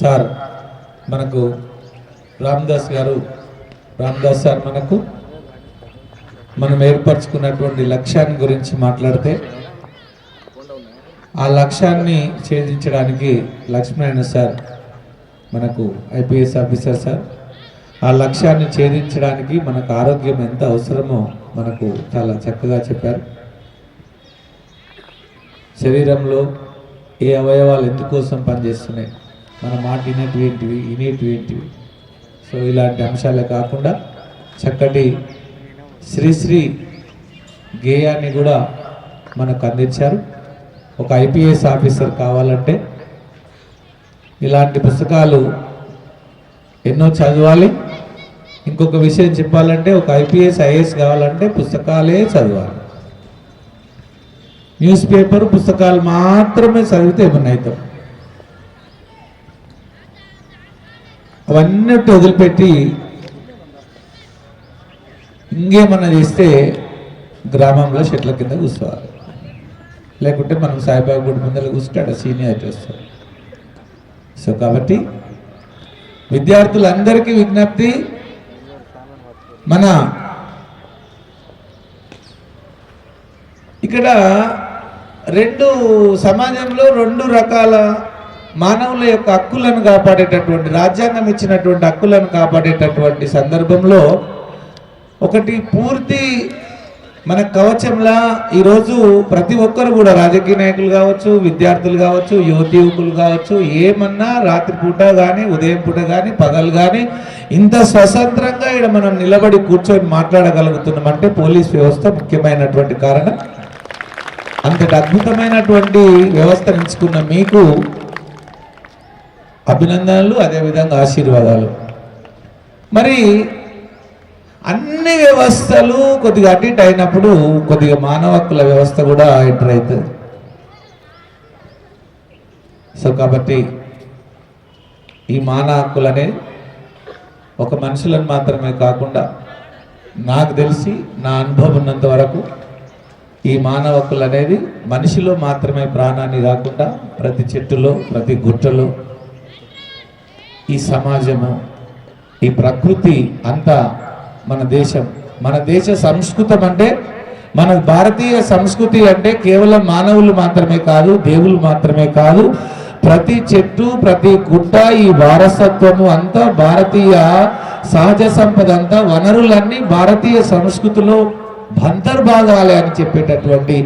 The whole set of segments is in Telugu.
సార్ మనకు రామదాస్ సార్ మనం ఏర్పరచుకున్నటువంటి లక్ష్యాన్ని గురించి మాట్లాడితే ఆ లక్ష్యాన్ని ఛేదించడానికి లక్ష్మీనారాయణ సార్ మనకు ఐపీఎస్ ఆఫీసర్ సార్ ఆ లక్ష్యాన్ని ఛేదించడానికి మనకు ఆరోగ్యం ఎంత అవసరమో మనకు చాలా చక్కగా చెప్పారు. శరీరంలో ఏ అవయవాలు ఎందుకోసం పనిచేస్తున్నాయి, మన మాట ఇనేటివి సో ఇలాంటి అంశాలే కాకుండా చక్కటి శ్రీశ్రీ గేయాన్ని కూడా మనకు అందించారు. ఒక ఐపీఎస్ ఆఫీసర్ కావాలంటే ఇలాంటి పుస్తకాలు ఎన్నో చదవాలి. ఇంకొక విషయం చెప్పాలంటే ఒక ఐపీఎస్ ఐఏఎస్ కావాలంటే పుస్తకాలే చదవాలి. న్యూస్ పేపర్ పుస్తకాలు మాత్రమే చదివితే ఏమన్నా అవుతాం. అవన్నీ వదిలిపెట్టి ఇంకేమన్నా చేస్తే గ్రామంలో చెట్ల కింద కూర్చోవాలి, లేకుంటే మనం సాయిబాబా గుడి ముందర కూర్చుంటే అక్కడ సీనియారిటీ వస్తుంది. సో కాబట్టి విద్యార్థులందరికీ విజ్ఞప్తి, మన ఇక్కడ సమాజంలో రెండు రకాల మానవుల యొక్క హక్కులను కాపాడేటటువంటి, రాజ్యాంగం ఇచ్చినటువంటి హక్కులను కాపాడేటటువంటి సందర్భంలో ఒకటి పూర్తి మన కవచంలా ఈరోజు ప్రతి ఒక్కరు కూడా రాజకీయ నాయకులు కావచ్చు, విద్యార్థులు కావచ్చు, యువకులు కావచ్చు, ఏమన్నా రాత్రిపూట కానీ ఉదయం పూట కానీ పగలు కానీ ఇంత స్వతంత్రంగా ఇక్కడ మనం నిలబడి కూర్చొని మాట్లాడగలుగుతున్నామంటే పోలీస్ వ్యవస్థ ముఖ్యమైనటువంటి కారణం. అంతటి అద్భుతమైనటువంటి వ్యవస్థ ఎంచుకున్న మీకు అభినందనలు, అదేవిధంగా ఆశీర్వాదాలు. మరి అన్ని వ్యవస్థలు కొద్దిగా అటు ఇటు అయినప్పుడు కొద్దిగా మానవ హక్కుల వ్యవస్థ కూడా ఎంటర్ అవుతుంది. సో కాబట్టి ఈ మానవ హక్కులనే ఒక మనుషులను మాత్రమే కాకుండా నాకు తెలిసి నా అనుభవం ఉన్నంత వరకు ఈ మానవ హక్కులు అనేది మనిషిలో మాత్రమే ప్రాణాన్ని కాకుండా ప్రతి చెట్టులో, ప్రతి గుట్టలో, ఈ సమాజము, ఈ ప్రకృతి అంతా మన దేశ సంస్కృతం అంటే, మన భారతీయ సంస్కృతి అంటే కేవలం మానవులు మాత్రమే కాదు, దేవుళ్ళు మాత్రమే కాదు, ప్రతి చెట్టు, ప్రతి గుట్ట, ఈ వారసత్వము అంతా, భారతీయ సహజ సంపద అంతా, వనరులన్నీ భారతీయ సంస్కృతిలో అంతర్భాగాలే అని చెప్పేటటువంటి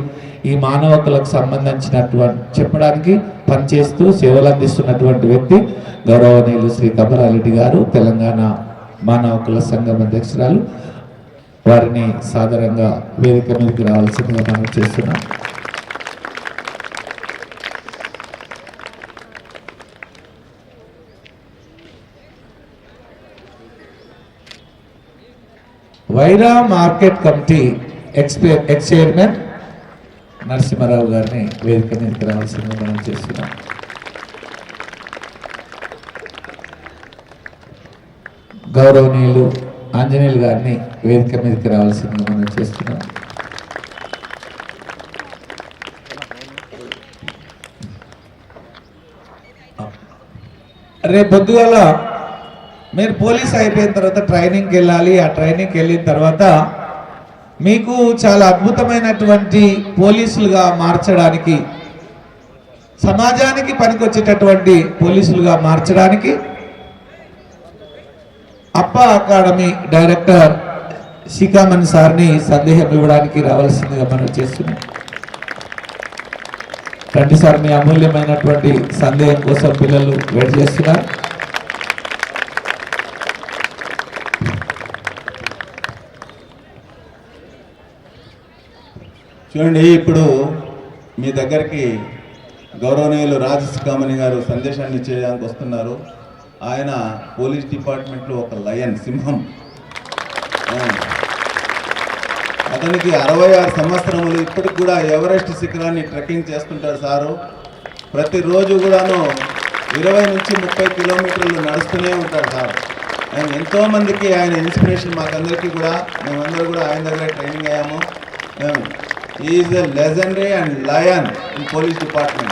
ఈ మానవ హక్కులకు సంబంధించినటువంటి చెప్పడానికి పనిచేస్తూ సేవలు అందిస్తున్నటువంటి వ్యక్తి గౌరవనీయులు శ్రీ కమలారెడ్డి గారు, తెలంగాణ మానవ హక్కుల సంఘం అధ్యక్షురాలు. వారిని సాదరంగా వేదిక మీదకి రావాల్సిందిగా మనం చేస్తున్నాం. Wyra market committee ex chairman Narasimha Rao గారిని వేదిక మీదకి రావాల్సిందిగా మనం చేస్తున్నాం. గౌరవనీయులు ఆంజనేయులు గారిని వేదిక మీదకి రావాల్సిందిగా మనం చేస్తున్నాం. రేపు పొద్దుగాల మీరు పోలీస్ అయిపోయిన తర్వాత ట్రైనింగ్కి వెళ్ళాలి. ఆ ట్రైనింగ్కి వెళ్ళిన తర్వాత మీకు చాలా అద్భుతమైనటువంటి పోలీసులుగా మార్చడానికి, సమాజానికి పనికొచ్చేటటువంటి పోలీసులుగా మార్చడానికి అప్పా అకాడమీ డైరెక్టర్ శిఖామణి సార్ని సందేహం ఇవ్వడానికి రావాల్సిందిగా మనం చేస్తున్నాం. రండి సార్, మీ అమూల్యమైనటువంటి సందేహం కోసం పిల్లలు వెయిట్ చేస్తున్నారు. చూడండి, ఇప్పుడు మీ దగ్గరికి గౌరవనీయులు రాజశిఖామణి గారు సందేశాన్ని చేయడానికి వస్తున్నారు. ఆయన పోలీస్ డిపార్ట్మెంట్లో ఒక లయన్, సింహం. అతనికి 66 సంవత్సరములు. ఇప్పటికి కూడా ఎవరెస్ట్ శిఖరాన్ని ట్రెక్కింగ్ చేస్తుంటారు సారు. ప్రతిరోజు కూడాను 20 నుంచి 30 కిలోమీటర్లు నడుస్తూనే ఉంటాడు సార్. ఆయన ఎంతోమందికి ఆయన ఇన్స్పిరేషన్. మాకందరికీ కూడా, మేమందరూ కూడా ఆయన దగ్గర ట్రైనింగ్ అయ్యాము. He is a legendary and lion in police department.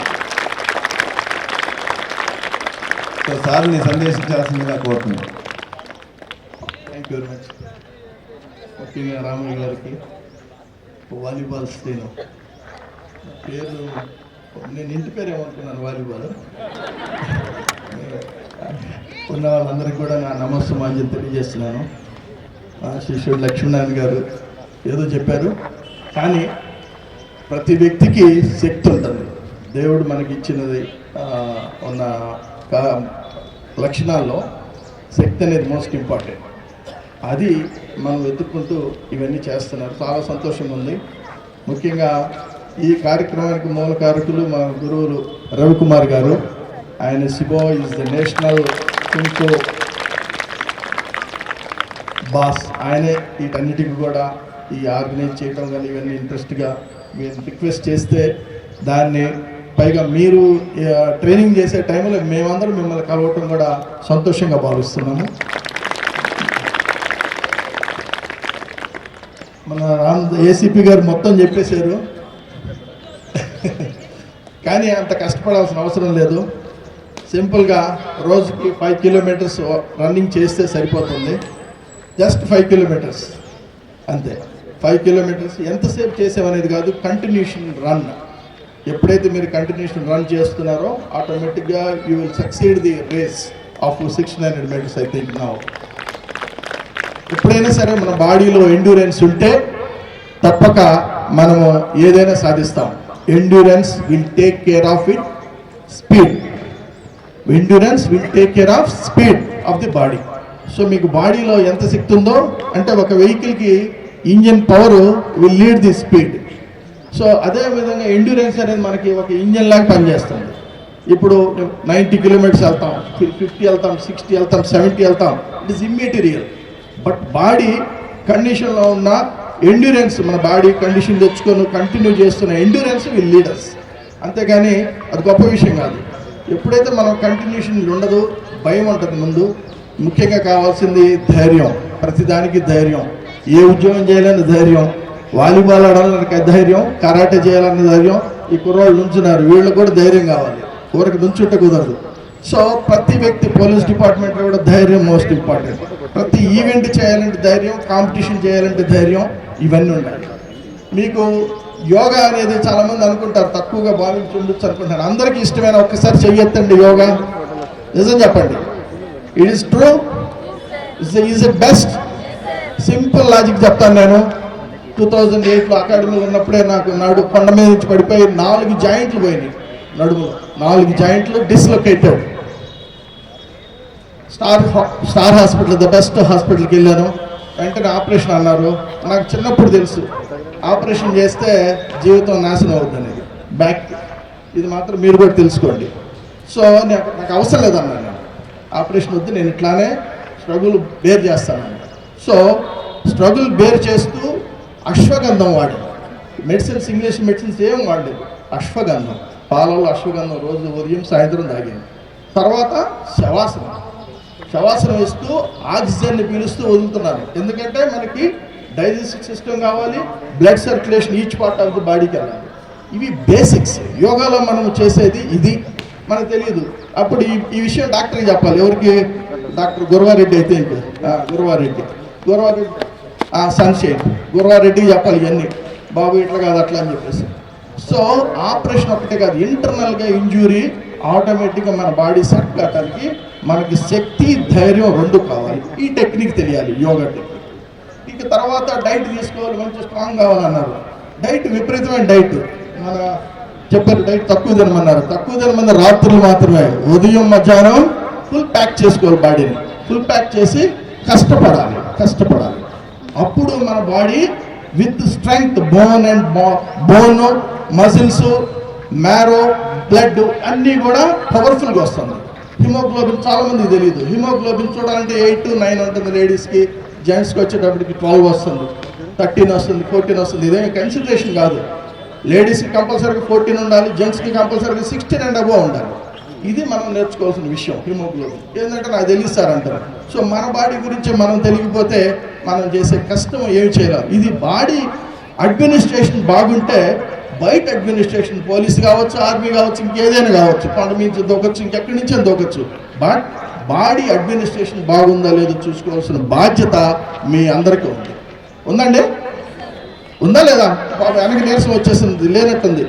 So సార్ని సందేశించాల్సిందిగా కోరుతున్నాను. Thank you very much. ముఖ్యంగా రామయ్య గారికి వాలీబాల్ స్టేను పేరు నేను ఇంటి పేరు ఏమనుకున్నాను వాలీబాల్. ఉన్న వాళ్ళందరికీ కూడా నా నమస్సమాంజలి తెలియజేస్తున్నాను. శిష్యుడు లక్ష్మీనారాయణ గారు ఏదో చెప్పారు, కానీ ప్రతి వ్యక్తికి శక్తి ఉంటుంది. దేవుడు మనకి ఇచ్చినది ఉన్న లక్షణాల్లో శక్తి అనేది మోస్ట్ ఇంపార్టెంట్. అది మనం వెతుక్కుంటూ ఇవన్నీ చేస్తున్నారు. చాలా సంతోషంగా ఉంది. ముఖ్యంగా ఈ కార్యక్రమానికి మూల కారకులు మా గురువులు రవికుమార్ గారు. ఆయన సిబో ఈజ్ ద నేషనల్ కుంకో బాస్. ఆయనే వీటన్నిటికి కూడా ఈ ఆర్గనైజ్ చేయడం కానీ ఇవన్నీ ఇంట్రెస్ట్గా మీరు రిక్వెస్ట్ చేస్తే దాన్ని పైగా మీరు ట్రైనింగ్ చేసే టైంలో మేమందరం మిమ్మల్ని కలవటం కూడా సంతోషంగా భావిస్తున్నాము. మన ఏసీపీ గారు మొత్తం చెప్పేశారు, కానీ అంత కష్టపడాల్సిన అవసరం లేదు. సింపుల్గా రోజుకి 5 కిలోమీటర్స్ రన్నింగ్ చేస్తే సరిపోతుంది. జస్ట్ 5 కిలోమీటర్స్ అంతే. 5 కిలోమీటర్స్ ఎంతసేపు చేసామనేది కాదు, కంటిన్యూషన్ రన్. ఎప్పుడైతే మీరు కంటిన్యూషన్ రన్ చేస్తున్నారో ఆటోమేటిక్గా you will succeed the race of 600 metres. I think now ఎప్పుడైనా సరే మన బాడీలో ఎండ్యూరెన్స్ ఉంటే తప్పక మనము ఏదైనా సాధిస్తాం. Endurance will take care of it speed. Endurance will take care of speed of the body. So మీకు బాడీలో ఎంత శక్తి ఉందో, అంటే ఒక వెహికల్కి engine power will lead the speed. So అదేవిధంగా ఎండ్యూరెన్స్ అనేది మనకి ఒక ఇంజన్ లాగా పనిచేస్తుంది. ఇప్పుడు 90 కిలోమీటర్స్ వెళ్తాం, 50 వెళ్తాం, 60 వెళ్తాం, 70 వెళ్తాం. It is immaterial. But body కండిషన్లో ఉన్న ఎండ్యూరెన్స్, మన బాడీ కండిషన్ తెచ్చుకొని కంటిన్యూ చేస్తున్న ఎండ్యూరెన్స్ విల్ లీడర్స్. అంతేగాని అది గొప్ప విషయం కాదు. ఎప్పుడైతే మనం కంటిన్యూషన్ ఉండదు, భయం ఉంటుంది ముందు. ముఖ్యంగా కావాల్సింది ధైర్యం. ప్రతిదానికి ధైర్యం. ఏ ఉద్యోగం చేయాలన్న ధైర్యం, వాలీబాల్ ఆడాలన్న ధైర్యం, కరాటే చేయాలన్న ధైర్యం. ఈ కుర్రోళ్ళు నుంచున్నారు, వీళ్ళకి కూడా ధైర్యం కావాలి. ఊరికి నుంచుంటే కుదరదు. సో ప్రతి వ్యక్తి, పోలీస్ డిపార్ట్మెంట్లో కూడా ధైర్యం మోస్ట్ ఇంపార్టెంట్. ప్రతి ఈవెంట్ చేయాలంటే ధైర్యం, కాంపిటీషన్ చేయాలంటే ధైర్యం, ఇవన్నీ ఉండాలి. మీకు యోగా అనేది చాలామంది అనుకుంటారు, తక్కువగా భావించి ఉండొచ్చు అనుకుంటారు. అందరికీ ఇష్టమైన ఒక్కసారి చెయ్యొద్దండి యోగా. నిజం చెప్పండి, it is true, is a best. Simple logic చెప్తాను నేను. 2008లో అకాడమీలో ఉన్నప్పుడే నాకు నాడు కొండ మీద నుంచి పడిపోయి 4 జాయింట్లు పోయినాయి నడుములో. 4 జాయింట్లు dislocated. Star hospital, the best హాస్పిటల్కి వెళ్ళాను. వెంటనే ఆపరేషన్ అన్నారు. నాకు చిన్నప్పుడు తెలుసు ఆపరేషన్ చేస్తే జీవితం నాశనం అవుతుంది బ్యాక్. ఇది మాత్రం మీరు కూడా తెలుసుకోండి. సో నాకు అవసరం లేదన్నాను, నేను ఆపరేషన్ వద్దు, నేను ఇట్లానే స్ట్రగుల్ బేర్ చేస్తాను. సో స్ట్రగుల్ బేర్ చేస్తూ అశ్వగంధం వాడాను. మెడిసిన్స్, ఇంగ్లీష్ మెడిసిన్స్ ఏం వాడలేదు. అశ్వగంధం, పాలలో అశ్వగంధం రోజు ఉదయం సాయంత్రం తాగాను. తర్వాత శవాసనం వేస్తూ ఆక్సిజన్ని పీలుస్తూ వదులుతున్నాను. ఎందుకంటే మనకి డైజెస్టివ్ సిస్టమ్ కావాలి, blood circulation each part of the బాడీకి వెళ్ళాలి. ఇవి బేసిక్స్. యోగాలో మనం చేసేది ఇది, మనకు తెలియదు. అప్పుడు ఈ విషయం డాక్టర్కి చెప్పాలి. ఎవరికి? డాక్టర్ గురవారెడ్డి అయితే ఇంకా గురవారెడ్డి సన్షైన్ గురవారెడ్డికి చెప్పాలి ఇవన్నీ. బాబు ఇట్లా కాదు అట్లా అని చెప్పేసి. సో ఆపరేషన్ ఒకటే కాదు, ఇంటర్నల్గా ఇంజురీ ఆటోమేటిక్గా మన బాడీ సెట్ కావడానికి మనకి శక్తి, ధైర్యం 2 కావాలి. ఈ టెక్నిక్ తెలియాలి, యోగా టెక్నిక్. ఇక తర్వాత డైట్ తీసుకోవాలి, మంచి స్ట్రాంగ్ కావాలన్నారు. డైట్ విపరీతమైన డైట్ మన చెప్పారు. డైట్ తక్కువ తినమన్నారు. తక్కువ తినమన్న రాత్రులు మాత్రమే. ఉదయం మధ్యాహ్నం ఫుల్ ప్యాక్ చేసుకోవాలి బాడీని. ఫుల్ ప్యాక్ చేసి కష్టపడాలి. అప్పుడు మన body with strength, bone, muscles, marrow, blood అన్నీ కూడా పవర్ఫుల్గా వస్తుంది. హిమోగ్లోబిన్ చాలామందికి తెలియదు. హిమోగ్లోబిన్ చూడాలంటే 8 to 9 ఉంటుంది లేడీస్కి. జెంట్స్కి వచ్చేటప్పటికి 12 వస్తుంది, 13 వస్తుంది, 14 వస్తుంది. ఇదేమి కన్సిడరేషన్ కాదు. లేడీస్కి కంపల్సరీగా 14 ఉండాలి, జెంట్స్కి కంపల్సరీగా 16 and above ఉండాలి. ఇది మనం నేర్చుకోవాల్సిన విషయం. హిమోగ్లోబిన్ ఏంటంటే నాకు తెలియస్తారంటారు. సో మన బాడీ గురించి మనం తెలియకపోతే మనం చేసే కష్టం ఏమి చేయలేం. ఇది బాడీ అడ్మినిస్ట్రేషన్ బాగుంటే బయట అడ్మినిస్ట్రేషన్ పోలీస్ కావచ్చు, ఆర్మీ కావచ్చు, ఇంకేదైనా కావచ్చు, కొండ మీద దూకొచ్చు, ఇంకెక్కడి నుంచి దూకొచ్చు. బట్ బాడీ అడ్మినిస్ట్రేషన్ బాగుందా లేదో చూసుకోవాల్సిన బాధ్యత మీ అందరికీ ఉంది. ఉందండి? ఉందా లేదా? వెనక నీరసం వచ్చేసింది, లేనట్టుంది.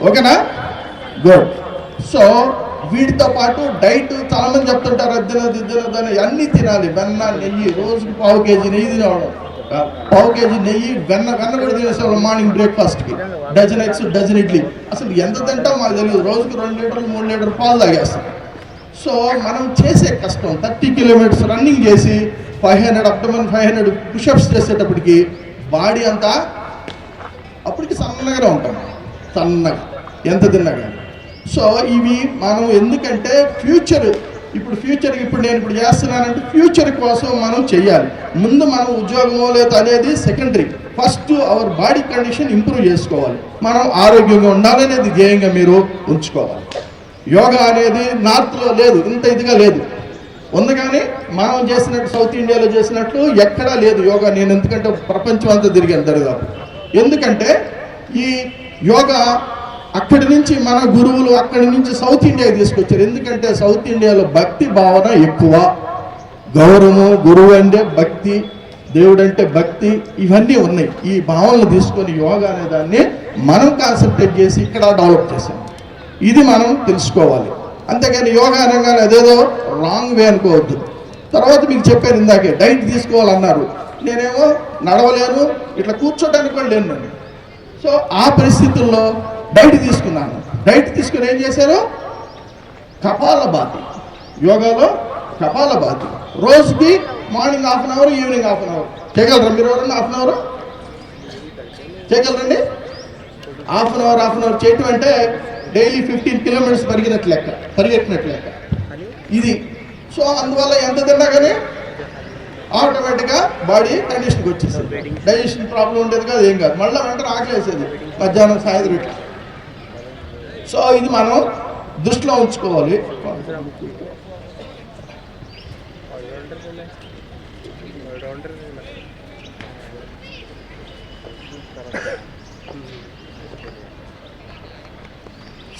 ఓకేనా? గుడ్. సో వీటితో పాటు డైట్ చాలామంది చెప్తుంటారు, అద్దెనదని అన్నీ తినాలి. వెన్న, నెయ్యి, రోజుకి పావు కేజీ నెయ్యి తినవడం, పావు కేజీ నెయ్యి, వెన్న కూడా తినేసేవాళ్ళం మార్నింగ్ బ్రేక్ఫాస్ట్కి. Dozen eggs, dozen idli. అసలు ఎంత తింటాం మాకు తెలియదు. రోజుకి 2 లీటర్లు 3 లీటర్లు పాలు తాగేస్తాం. సో మనం చేసే కష్టం 30 కిలోమీటర్స్ రన్నింగ్ చేసి 500 అప్టమన్ 500 పుషప్స్ చేసేటప్పటికి బాడీ అంతా అప్పటికి సన్నగానే ఉంటాం, సన్నగా ఎంత తిన్నాగా. సో ఇవి మనం ఎందుకంటే ఇప్పుడు నేను చేస్తున్నానంటే ఫ్యూచర్ కోసం మనం చెయ్యాలి. ముందు మనం ఉద్యోగమో లేదు అనేది secondary. First our body condition improve చేసుకోవాలి, మనం ఆరోగ్యంగా ఉండాలనేది ధ్యేయంగా మీరు ఉంచుకోవాలి. యోగా అనేది నార్త్లో లేదు, ఇంత ఇదిగా లేదు, ఉంది. కానీ మనం చేసినట్టు సౌత్ ఇండియాలో చేసినట్లు ఎక్కడా లేదు యోగా. నేను ఎందుకంటే ప్రపంచం అంతా తిరిగాను దరిదాపు. ఎందుకంటే ఈ యోగా అక్కడి నుంచి మన గురువులు అక్కడి నుంచి సౌత్ ఇండియాకి తీసుకొచ్చారు. ఎందుకంటే సౌత్ ఇండియాలో భక్తి భావన ఎక్కువ, గౌరవము, గురువు అంటే భక్తి, దేవుడు అంటే భక్తి, ఇవన్నీ ఉన్నాయి. ఈ భావనలు తీసుకొని యోగా అనే దాన్ని మనం కాన్సన్ట్రేట్ చేసి ఇక్కడ డెవలప్ చేసాం. ఇది మనం తెలుసుకోవాలి. అంతేగాని యోగా అనగానే అదేదో రాంగ్ వే అనుకోవద్దు. తర్వాత మీకు చెప్పాను ఇందాకే, డైట్ తీసుకోవాలన్నారు. నేనేమో నడవలేను, ఇట్లా కూర్చోడానికి కూడా లేను. సో ఆ పరిస్థితుల్లో డైట్ తీసుకున్నాను. డైట్ తీసుకుని ఏం చేశారు? కపాలభాతి. యోగాలో కపాలభాతి రోజుకి మార్నింగ్ 1/2 అవర్, ఈవినింగ్ 1/2 అవర్ చేయగలరా? మీరు ఎవరన్నా 1/2 అవర్ చేయగలరండి? 1/2 అవర్ చేయటం అంటే డైలీ 15 కిలోమీటర్స్ పరిగెట్టినట్లు లెక్క ఇది. సో అందువల్ల ఎంత తిన్నా కానీ ఆటోమేటిక్గా బాడీ కండిషన్కి వచ్చేసింది. డైజెషన్ ప్రాబ్లం ఉండేది కాదు, ఏం కాదు. మళ్ళీ వెంటనే ఆకలి వేసేది మధ్యాహ్నం, సాయంత్రం ఇట్లా. సో ఇది మనం దృష్టిలో ఉంచుకోవాలి.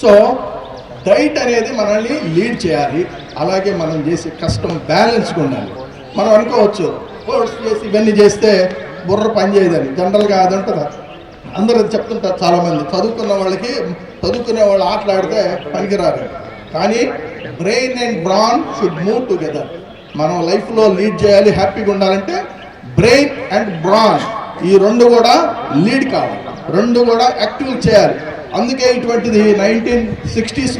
సో డైట్ అనేది మనల్ని లీడ్ చేయాలి. అలాగే మనం చేసే కష్టం బ్యాలెన్స్గా ఉండాలి. మనం అనుకోవచ్చు కోర్స్ చేసి ఇవన్నీ చేస్తే బుర్ర పని చేయదని. జనరల్గా అదంటారా, అందరూ చెప్తుంటారు చాలామంది. చదువుకునే వాళ్ళు ఆటలాడితే పనికిరారు. కానీ brain and bran should move together. మనం లైఫ్లో లీడ్ చేయాలి, హ్యాపీగా ఉండాలంటే బ్రెయిన్ అండ్ బ్రాన్ ఈ రెండు కూడా లీడ్ కావాలి, రెండు కూడా యాక్టివ్ చేయాలి. అందుకే ఇటువంటిది 1960s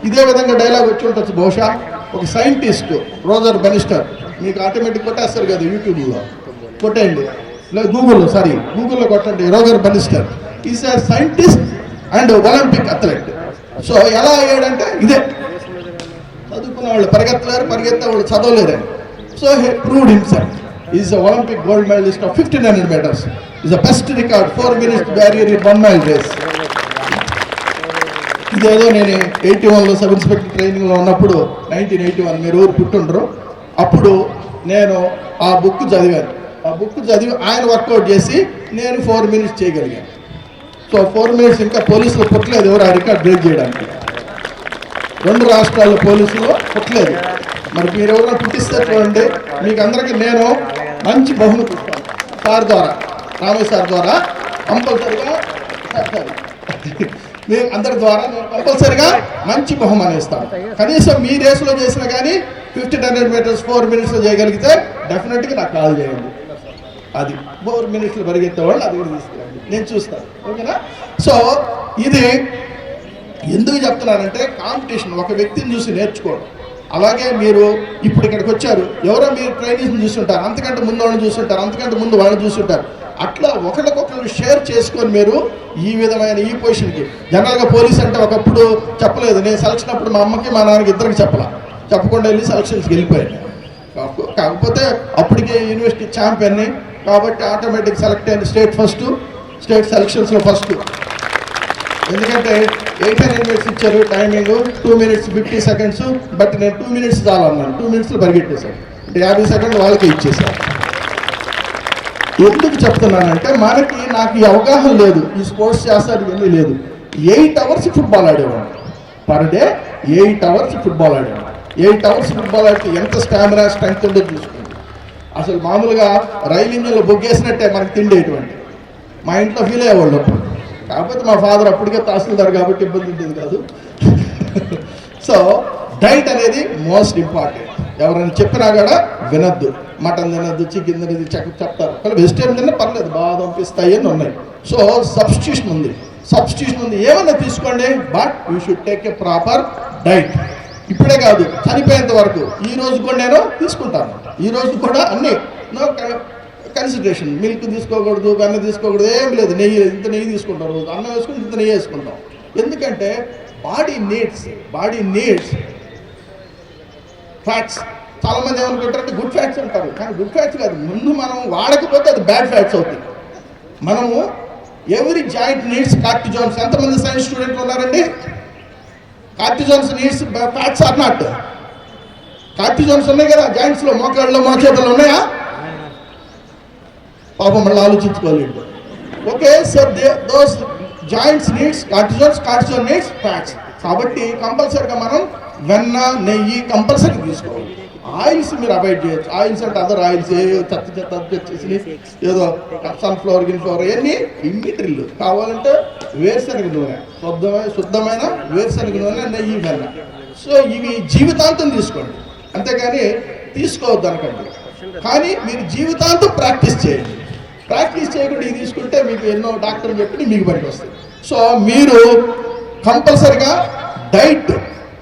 ఇదే విధంగా డైలాగ్ వచ్చి ఉండొచ్చు బహుశా. ఒక సైంటిస్ట్ రోజర్ బెనిస్టర్, మీకు ఆటోమేటిక్ కొట్టేస్తారు కదా, యూట్యూబ్లో కొట్టండి, గూగుల్లో కొట్టండి. Roger Bannister is a scientist and Olympic athlete. So ఎలా అయ్యాడంటే ఇదే, చదువుకున్న వాళ్ళు పరిగెత్తే వాళ్ళు చదవలేరని. So he proved himself. Is a Olympic gold medalist of 1500 meters. Is the best record 4 minutes barrier in 1 mile race. ఇదేదో నేను 81లో సబ్ ఇన్స్పెక్టర్ ట్రైనింగ్లో ఉన్నప్పుడు 1981, మీరు ఊరు పుట్టుండ్రు, అప్పుడు నేను ఆ బుక్ చదివాను. ఆ బుక్ చదివి ఆయన వర్కౌట్ చేసి నేను 4 minutes చేయగలిగాను. సో 4 minutes ఇంకా పోలీసులు పుట్టలేదు ఎవరు ఆ రికార్డ్ బ్రేక్ చేయడానికి. 2 రాష్ట్రాల్లో పోలీసులు పుట్టలేదు. మరి మీరు ఎవరైనా పుట్టిస్తే చూడండి, మీకు అందరికీ నేను మంచి బహుమతి ఇస్తాను. సార్ ద్వారా, రామయ్య సార్ ద్వారా కంపల్సరిగా మీ అందరి ద్వారా నేను కంపల్సరిగా మంచి బహుమానం ఇస్తాను. కనీసం మీ రేసులో చేసినా కానీ 1500 meters 4 minutes చేయగలిగితే డెఫినెట్గా నాకు కాల్ చేయండి. అది 4 minutes పరిగెత్తే వాళ్ళు అది కూడా తీసుకురండి, నేను చూస్తాను. ఓకేనా? సో ఇది ఎందుకు చెప్తున్నానంటే కాంపిటీషన్, ఒక వ్యక్తిని చూసి నేర్చుకోవడం. అలాగే మీరు ఇప్పుడు ఇక్కడికి వచ్చారు, ఎవరో మీరు ట్రైనింగ్ చూస్తుంటారు, అంతకంటే ముందు వాళ్ళని చూస్తుంటారు, అంతకంటే ముందు వాళ్ళని చూస్తుంటారు. అట్లా ఒకరికొకరు షేర్ చేసుకొని మీరు ఈ విధమైన ఈ పొజిషన్కి. జనరల్గా పోలీస్ అంటే ఒకప్పుడు చెప్పలేదు. నేను సెలక్షన్ అప్పుడు మా అమ్మకి మా నాన్నకి ఇద్దరికి చెప్పకుండా వెళ్ళి సెలక్షన్స్కి వెళ్ళిపోయాను. కాకపోతే అప్పటికే యూనివర్సిటీ ఛాంపియన్ని కాబట్టి ఆటోమేటిక్ సెలెక్ట్ అయింది. స్టేట్ సెలక్షన్స్లో ఫస్ట్. ఎందుకంటే 800 meters ఇచ్చారు టైమింగ్, 2 minutes 50 seconds. బట్ నేను 2 minutes చాలన్నాను. 2 minutes పరిగెట్టేశాను. అంటే 50 seconds వాళ్ళకే ఇచ్చేసాను. ఎందుకు చెప్తున్నానంటే నాకు ఈ అవగాహన లేదు, ఈ స్పోర్ట్స్ చేస్తారు ఇవన్నీ లేదు. 8 అవర్స్ ఫుట్బాల్ ఆడేవాడు పర్ డే, 8 అవర్స్ ఫుట్బాల్ ఆడేవాడు. 8 అవర్స్ ఫుట్బాల్ ఆడితే ఎంత స్టామినా స్ట్రెంగ్త్ ఉందో చూసుకోండి. అసలు మామూలుగా రైలు ఇంజన్లో బొగ్గేసినట్టే మనకు తిండేటువంటి. మా ఇంట్లో ఫీల్ అయ్యేవాళ్ళు అప్పుడు. కాకపోతే మా ఫాదర్ అప్పటికే తహసీల్దార్ కాబట్టి ఇబ్బంది ఉంటుంది కాదు. సో డైట్ అనేది మోస్ట్ ఇంపార్టెంట్. ఎవరైనా చెప్పినా కూడా వినద్దు. మటన్ తినద్దు, చికెన్ తినద్దు చెప్తారు. కానీ వెజిటేరియన్ తిన్నా పర్లేదు, బాదం పిస్తా అవన్నీ ఉన్నాయి. సో సబ్స్టిట్యూషన్ ఉంది. ఏమన్నా తీసుకోండి, but you should take a proper diet. ఇప్పుడే కాదు, చనిపోయేంత వరకు. ఈ రోజు కూడా నేను తీసుకుంటాను. ఈ రోజు కూడా అన్నీ నో కన్సిడరేషన్. మిల్క్ తీసుకోకూడదు, వెన్న తీసుకోకూడదు, ఏం లేదు. ఇంత నెయ్యి తీసుకుంటాం రోజు. అన్నం వేసుకుని ఇంత నెయ్యి వేసుకుంటాం. ఎందుకంటే బాడీ నీడ్స్ ఫ్యాట్స్. చాలా మంది ఏమనుకుంటారంటే గుడ్ ఫ్యాట్స్ అంటారు, కానీ గుడ్ ఫ్యాట్స్ కాదు. ముందు మనం వాడకపోతే అది బ్యాడ్ ఫ్యాట్స్ అవుతాయి. మనము ఎవ్రీ జాయింట్ నీడ్స్ కార్టిజోన్స్. ఎంతమంది సైన్స్ స్టూడెంట్లు ఉన్నారండి? Cortisones needs fats or not. Cortisones ఉన్నాయి కదా జాయింట్స్లో, మోకాళ్ళలో మోచేతుల్లో ఉన్నాయా? పాపం మళ్ళీ ఆలోచించుకోలేదు. Okay, so those joints needs cortisone needs fats. కాబట్టి కంపల్సరీగా మనం వెన్న, నెయ్యి కంపల్సరీ తీసుకోవాలి. ఆయిల్స్ మీరు అవాయిడ్ చేయొచ్చు. ఆయిల్స్ అంటే అదర్ ఆయిల్స్ చెత్త వచ్చేసి ఏదో సన్ఫ్లవర్ అవన్నీ ఇమ్మిట్రిల్లు. కావాలంటే వేరుశనగ నూనె, శుద్ధమైన వేరుశనగ నూనె, నెయ్యి, వెన్న. సో ఇవి జీవితాంతం తీసుకోండి, అంతేగాని తీసుకోవద్దు అనకండి. కానీ మీరు జీవితాంతం ప్రాక్టీస్ చేయండి. ప్రాక్టీస్ చేయకుండా ఇది తీసుకుంటే మీకు ఎన్నో డాక్టర్లు చెప్పి మీకు పనికి వస్తాయి. సో మీరు కంపల్సరిగా డైట్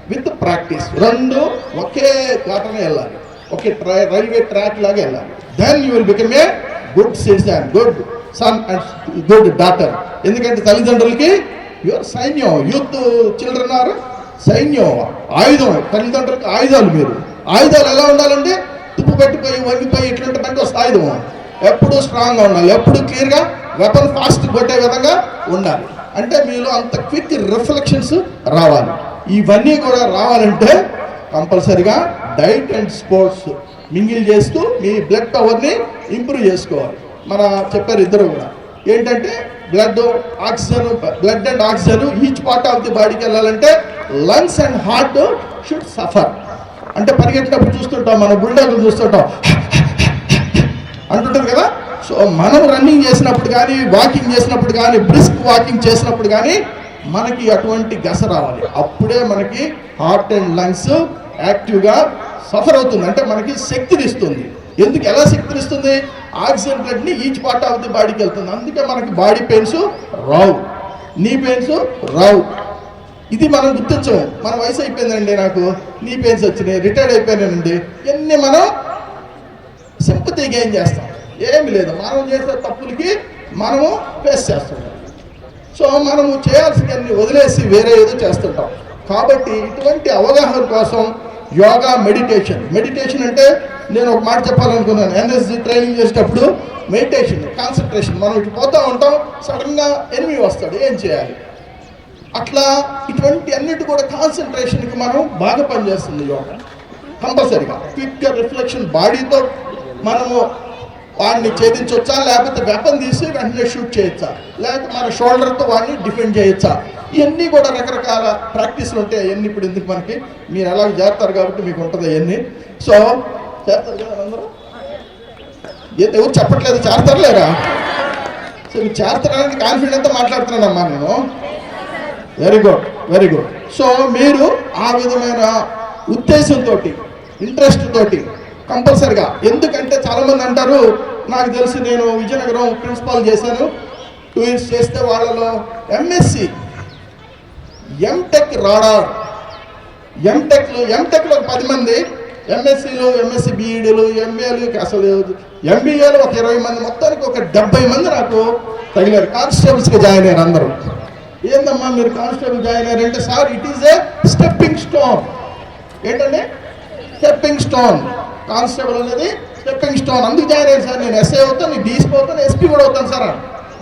విత్ ప్రాక్టీస్ రెండు ఒకే ఘాటనే వెళ్ళాలి, ఒకే రైల్వే ట్రాక్ లాగా వెళ్ళాలి. Then you will become a good citizen, good son and good daughter. ఎందుకంటే తల్లిదండ్రులకి యువర్ సైన్యం, యూత్ చిల్డ్రన్ ఆర్ సైన్యం, ఆయుధం. తల్లిదండ్రులకి ఆయుధాలు. మీరు ఆయుధాలు ఎలా ఉండాలంటే తుప్పు పెట్టిపోయి వంగిపోయి ఇట్లాంటి పనికి వస్తే ఆయుధం. ఎప్పుడు స్ట్రాంగ్గా ఉండాలి, ఎప్పుడు క్లియర్గా వెపన్ ఫాస్ట్ కొట్టే విధంగా ఉండాలి. అంటే మీలో అంత క్విక్ రిఫ్లెక్షన్స్ రావాలి. ఇవన్నీ కూడా రావాలంటే కంపల్సరిగా డైట్ అండ్ స్పోర్ట్స్ మింగిల్ చేస్తూ మీ బ్లడ్ పవర్ని ఇంప్రూవ్ చేసుకోవాలి. మన చెప్పారు ఇద్దరు కూడా ఏంటంటే blood and oxygen each part of the బాడీకి వెళ్ళాలంటే lungs and heart should suffer. అంటే పరిగెట్టినప్పుడు చూస్తుంటాం, మన బుల్డాగులు చూస్తుంటాం అంటుంటారు కదా. సో మనం రన్నింగ్ చేసినప్పుడు కానీ, వాకింగ్ చేసినప్పుడు కానీ, బ్రిస్క్ వాకింగ్ చేసినప్పుడు కానీ మనకి అటువంటి గస రావాలి. అప్పుడే మనకి హార్ట్ అండ్ లంగ్స్ యాక్టివ్గా సఫర్ అవుతుంది. అంటే మనకి శక్తిని ఇస్తుంది. ఎందుకు, ఎలా శక్తిని ఇస్తుంది? ఆక్సిజన్ బ్లడ్ని ఈచ్ పార్ట్ ఆఫ్ ది బాడీకి వెళ్తుంది. అందుకే మనకి బాడీ పెయిన్స్ రావు, నీ పెయిన్స్ రావు. ఇది మనం గుర్తించము. మన వయసు అయిపోయిందండి, నాకు నీ పెయిన్స్ వచ్చినాయి, రిటైర్డ్ అయిపోయానండి, ఇవన్నీ మనం సింపతి గెయిన్ చేస్తాం. ఏమి లేదు, మనం చేసే తప్పులకి మనము ఫేస్ చేస్తున్నాం. సో మనము చేయాల్సినవన్నీ వదిలేసి వేరే ఏదో చేస్తుంటాం. కాబట్టి ఇటువంటి అవగాహన కోసం యోగా, మెడిటేషన్ అంటే నేను ఒక మాట చెప్పాలనుకున్నాను. ఎన్ఎస్జీ ట్రైనింగ్ చేసేటప్పుడు మెడిటేషన్, కాన్సన్ట్రేషన్. మనం ఇటు పోతూ ఉంటాం, సడన్గా ఎనిమి వస్తాడు, ఏం చేయాలి? అట్లా ఇటువంటి అన్నిటి కూడా కాన్సన్ట్రేషన్కి మనం బాగా పనిచేస్తుంది యోగా. కంపల్సరీగా క్విక్ రిఫ్లెక్షన్, బాడీతో మనము వాడిని ఛేదించవచ్చా, లేకపోతే వెపన్ తీసి వెంటనే షూట్ చేయొచ్చా, లేకపోతే మన షోల్డర్తో వాడిని డిఫెండ్ చేయొచ్చా, ఇవన్నీ కూడా రకరకాల ప్రాక్టీస్లు ఉంటాయి. అవన్నీ ఇప్పుడు ఎందుకు మనకి, మీరు ఎలాగ చేస్తారు కాబట్టి మీకు ఉంటుంది అవన్నీ. సో చేస్తారు కదా అందరూ, ఎవరు చెప్పట్లేదు, చేస్తారులేరా? సో మీరు చేస్తారని కాన్ఫిడెంట్తో మాట్లాడుతున్నానమ్మా నేను. Very good. సో మీరు ఆ విధమైన ఉద్దేశంతో, ఇంట్రెస్ట్ తోటి కంపల్సరిగా. ఎందుకంటే చాలామంది అంటారు, నాకు తెలిసి నేను విజయనగరం ప్రిన్సిపాల్ చేశాను, 2 years చేస్తే వాళ్ళలో ఎంఎస్సి, ఎంటెక్ రాడార్, ఎంటెక్లో 10 మంది, ఎంఎస్సీలు, ఎంఎస్సి బీఈడీలు, ఎంఏలు, అసలు ఎంబీఏలు ఒక 20 మంది, మొత్తానికి ఒక 70 మంది నాకు తగిలారు. కానిస్టేబుల్స్గా జాయిన్ అయ్యారు అందరూ. ఏందమ్మా మీరు కానిస్టేబుల్ జాయిన్ అయ్యారంటే, sir it is a stepping stone. ఏంటంటే స్టెప్పింగ్ స్టోన్, కానిస్టేబుల్ అనేది స్టెప్పింగ్ స్టోన్. అందుకు జాయిన్ అయ్యాను సార్. నేను ఎస్ఐ అవుతాను, నేను డీఎస్పీ అవుతాను, ఎస్పీ కూడా అవుతాను సార్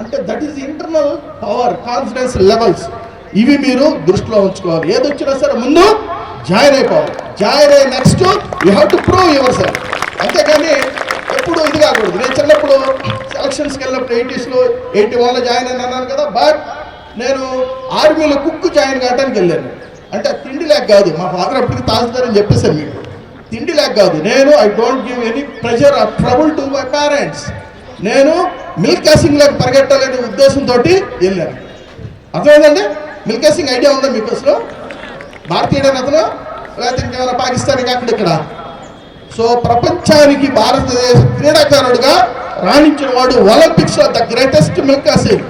అంటే that is internal power, confidence levels. ఇవి మీరు దృష్టిలో ఉంచుకోవాలి. ఏదొచ్చినా సరే ముందు జాయిన్ అయిపోవాలి. జాయిన్ అయ్యి next you have to prove your self. అంతేకాని ఎప్పుడు ఇది కాకూడదు. నేను చిన్నప్పుడు సెలక్షన్స్కి వెళ్ళినప్పుడు 80s లో 81లో జాయిన్ అన్నాను కదా. బట్ నేను ఆర్మీలో కుక్ జాయిన్ కావడానికి వెళ్ళాను. అంటే తిండి లేక కాదు, మా ఫాదర్ అప్పటికి తహసీల్దార్ అని చెప్పేశాను మీకు. తిండి లేక కాదు, నేను I don't give any pressure or trouble to my parents. నేను మిల్క్ క్యాసింగ్ లాగా పరిగెట్టాలనే ఉద్దేశంతో వెళ్ళాను. అర్థమైందండి? మిల్క్ క్యాసింగ్ ఐడియా ఉందా మీకు అసలు? భారతీయుడని అతను, లేకపోతే ఇంకేమైనా పాకిస్తాన్కి అక్కడిక్కడ. సో ప్రపంచానికి భారతదేశ క్రీడాకారుడుగా రాణించిన వాడు ఒలింపిక్స్ లో ద గ్రేటెస్ట్ మిల్కా సింగ్.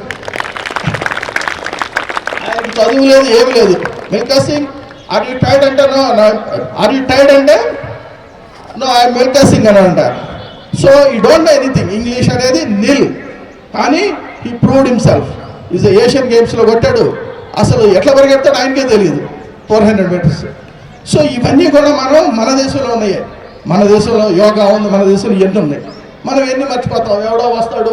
ఆయన చదువు లేదు, ఏమి లేదు. Milkha Singh are you tired అంటే నో, ఆర్ యూ టైర్డ్ అంటే నో ఐ మిల్కా సింగ్ అని అంటారు. సో ఈ డోంట్ నో ఎనీథింగ్, ఇంగ్లీష్ అనేది నిల్. కానీ he proved himself. Is Asian గేమ్స్లో కొట్టాడు. అసలు ఎట్లా పరిగెడతాడు ఆయనకే తెలియదు, 400 మీటర్స్. సో ఇవన్నీ కూడా మన దేశంలో ఉన్నాయి. మన దేశంలో యోగా ఉంది, మన దేశంలో ఎన్ని ఉన్నాయి. మనం ఎన్ని మర్చిపోతాం. ఎవడో వస్తాడు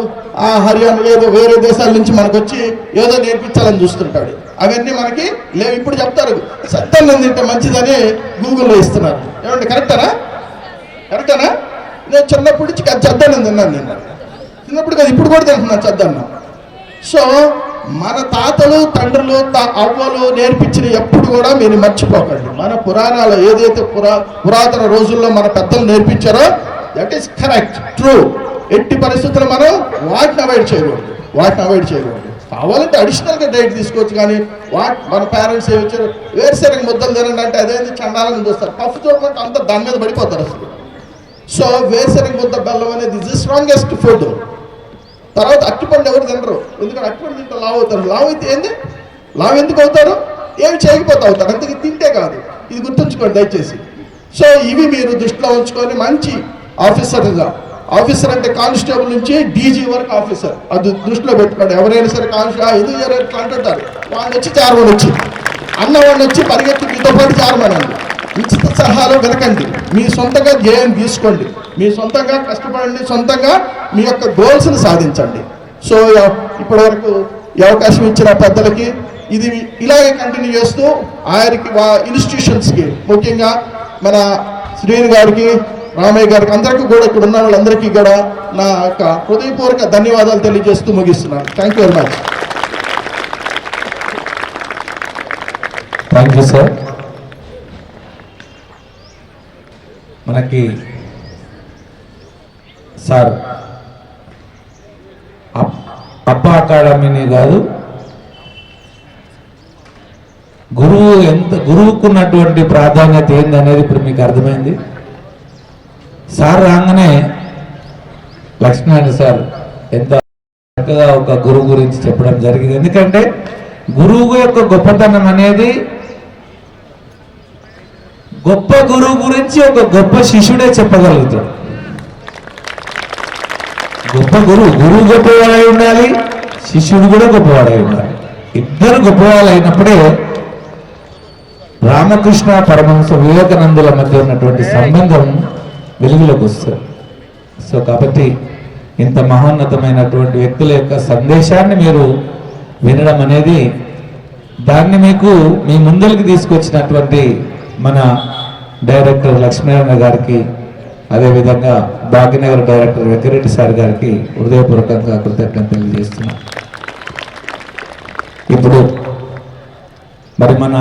హర్యానా ఏదో వేరే దేశాల నుంచి మనకు వచ్చి ఏదో నేర్పించాలని చూస్తుంటాడు. అవన్నీ మనకి లేవు. ఇప్పుడు చెప్తారు సత్తన్నం తింటే మంచిదని గూగుల్లో ఇస్తున్నారు. ఏమంటే కరెక్టనా? నేను చిన్నప్పటి నుంచి చెద్దన్నం తిన్నాను. నేను చిన్నప్పుడు కదా, ఇప్పుడు కూడా తింటున్నాను చెద్దన్నం. సో మన తాతలు తండ్రులు అవ్వలు నేర్పించిన ఎప్పుడు కూడా మీరు మర్చిపోకండి. మన పురాణాలు ఏదైతే పురాతన రోజుల్లో మన పెద్దలు నేర్పించారో దట్ ఈస్ కరెక్ట్, ట్రూ. ఎట్టి పరిస్థితుల్లో మనం వాటిని అవాయిడ్ చేయకూడదు. కావాలంటే అడిషనల్గా డైట్ తీసుకోవచ్చు. కానీ మన పేరెంట్స్ ఏమి వచ్చారు, వేరుశనగ ముద్దలు తినండి అంటే అదేంటి చండాలని చూస్తారు. పఫ్ చూడమంటే అంతా దాని మీద పడిపోతారు అసలు. సో వేరుశనగ ముద్ద బెల్లం అనేది ఇస్ ది స్ట్రాంగెస్ట్ ఫుడ్. తర్వాత అట్టిపండు ఎవరు తినరు, ఎందుకంటే అట్టిపండు తింటే లావు అవుతారు. లావు అయితే ఏంది, లావు ఎందుకు అవుతారు? ఏమి చేయకపోతే అవుతారు. అందుకే తింటే కాదు, ఇది గుర్తుంచుకోండి దయచేసి. సో ఇవి మీరు దృష్టిలో ఉంచుకొని మంచి ఆఫీసర్ అంటే కానిస్టేబుల్ నుంచి డీజీ వరకు ఆఫీసర్, అది దృష్టిలో పెట్టుకోండి. ఎవరైనా సరే కానిస్టేబుల్ ఎందుకు ఎట్లా అంటుంటారు, వాడిని వచ్చి చార్మన్ వచ్చి అన్నవాడిని వచ్చి పరిగెత్తి మీతో పాటు చార్మన్ అండి. ఉచిత సలహాలు వినకండి. మీ సొంతంగా ధ్యేయం తీసుకోండి, మీ సొంతంగా కష్టపడండి, సొంతంగా మీ యొక్క గోల్స్ని సాధించండి. సో ఇప్పటి వరకు ఈ అవకాశం ఇచ్చిన పెద్దలకి ఇది ఇలాగే కంటిన్యూ చేస్తూ ఆయనకి ఇన్స్టిట్యూషన్స్కి ముఖ్యంగా మన శ్రీని గారికి, రామయ్య గారికి, అందరికీ కూడా ఇక్కడ ఉన్న వాళ్ళందరికీ కూడా నా యొక్క హృదయపూర్వక ధన్యవాదాలు తెలియజేస్తూ ముగిస్తున్నాను. Thank you very much. Thank you sir. మనకి సార్ అప్ప అకాడమీని కాదు, గురువుకున్నటువంటి ప్రాధాన్యత ఏందనేది ఇప్పుడు మీకు అర్థమైంది. సార్ రాగానే లక్ష్మీనారాయణ సార్ ఎంత చక్కగా ఒక గురువు గురించి చెప్పడం జరిగింది. ఎందుకంటే గురువు యొక్క గొప్పతనం అనేది గొప్ప గురువు గురించి ఒక గొప్ప శిష్యుడే చెప్పగలుగుతాడు. గొప్ప గురువు గొప్పవాడై ఉండాలి, శిష్యుడు కూడా గొప్పవాడై ఉండాలి. ఇద్దరు గొప్పవాళ్ళు అయినప్పుడే రామకృష్ణ పరమహంస వివేకానందుల మధ్య ఉన్నటువంటి సంబంధం వెలుగులోకి వస్తుంది. సో కాబట్టి ఇంత మహోన్నతమైనటువంటి వ్యక్తుల యొక్క సందేశాన్ని మీరు వినడం అనేది, దాన్ని మీకు మీ ముందరికి తీసుకొచ్చినటువంటి మన డైరెక్టర్ లక్ష్మీనారాయణ గారికి, అదేవిధంగా భాగ్యనగర్ డైరెక్టర్ వెంకరెడ్డి సార్ గారికి హృదయపూర్వకంగా కృతజ్ఞతలు తెలియజేస్తున్నాం. ఇప్పుడు మరి మన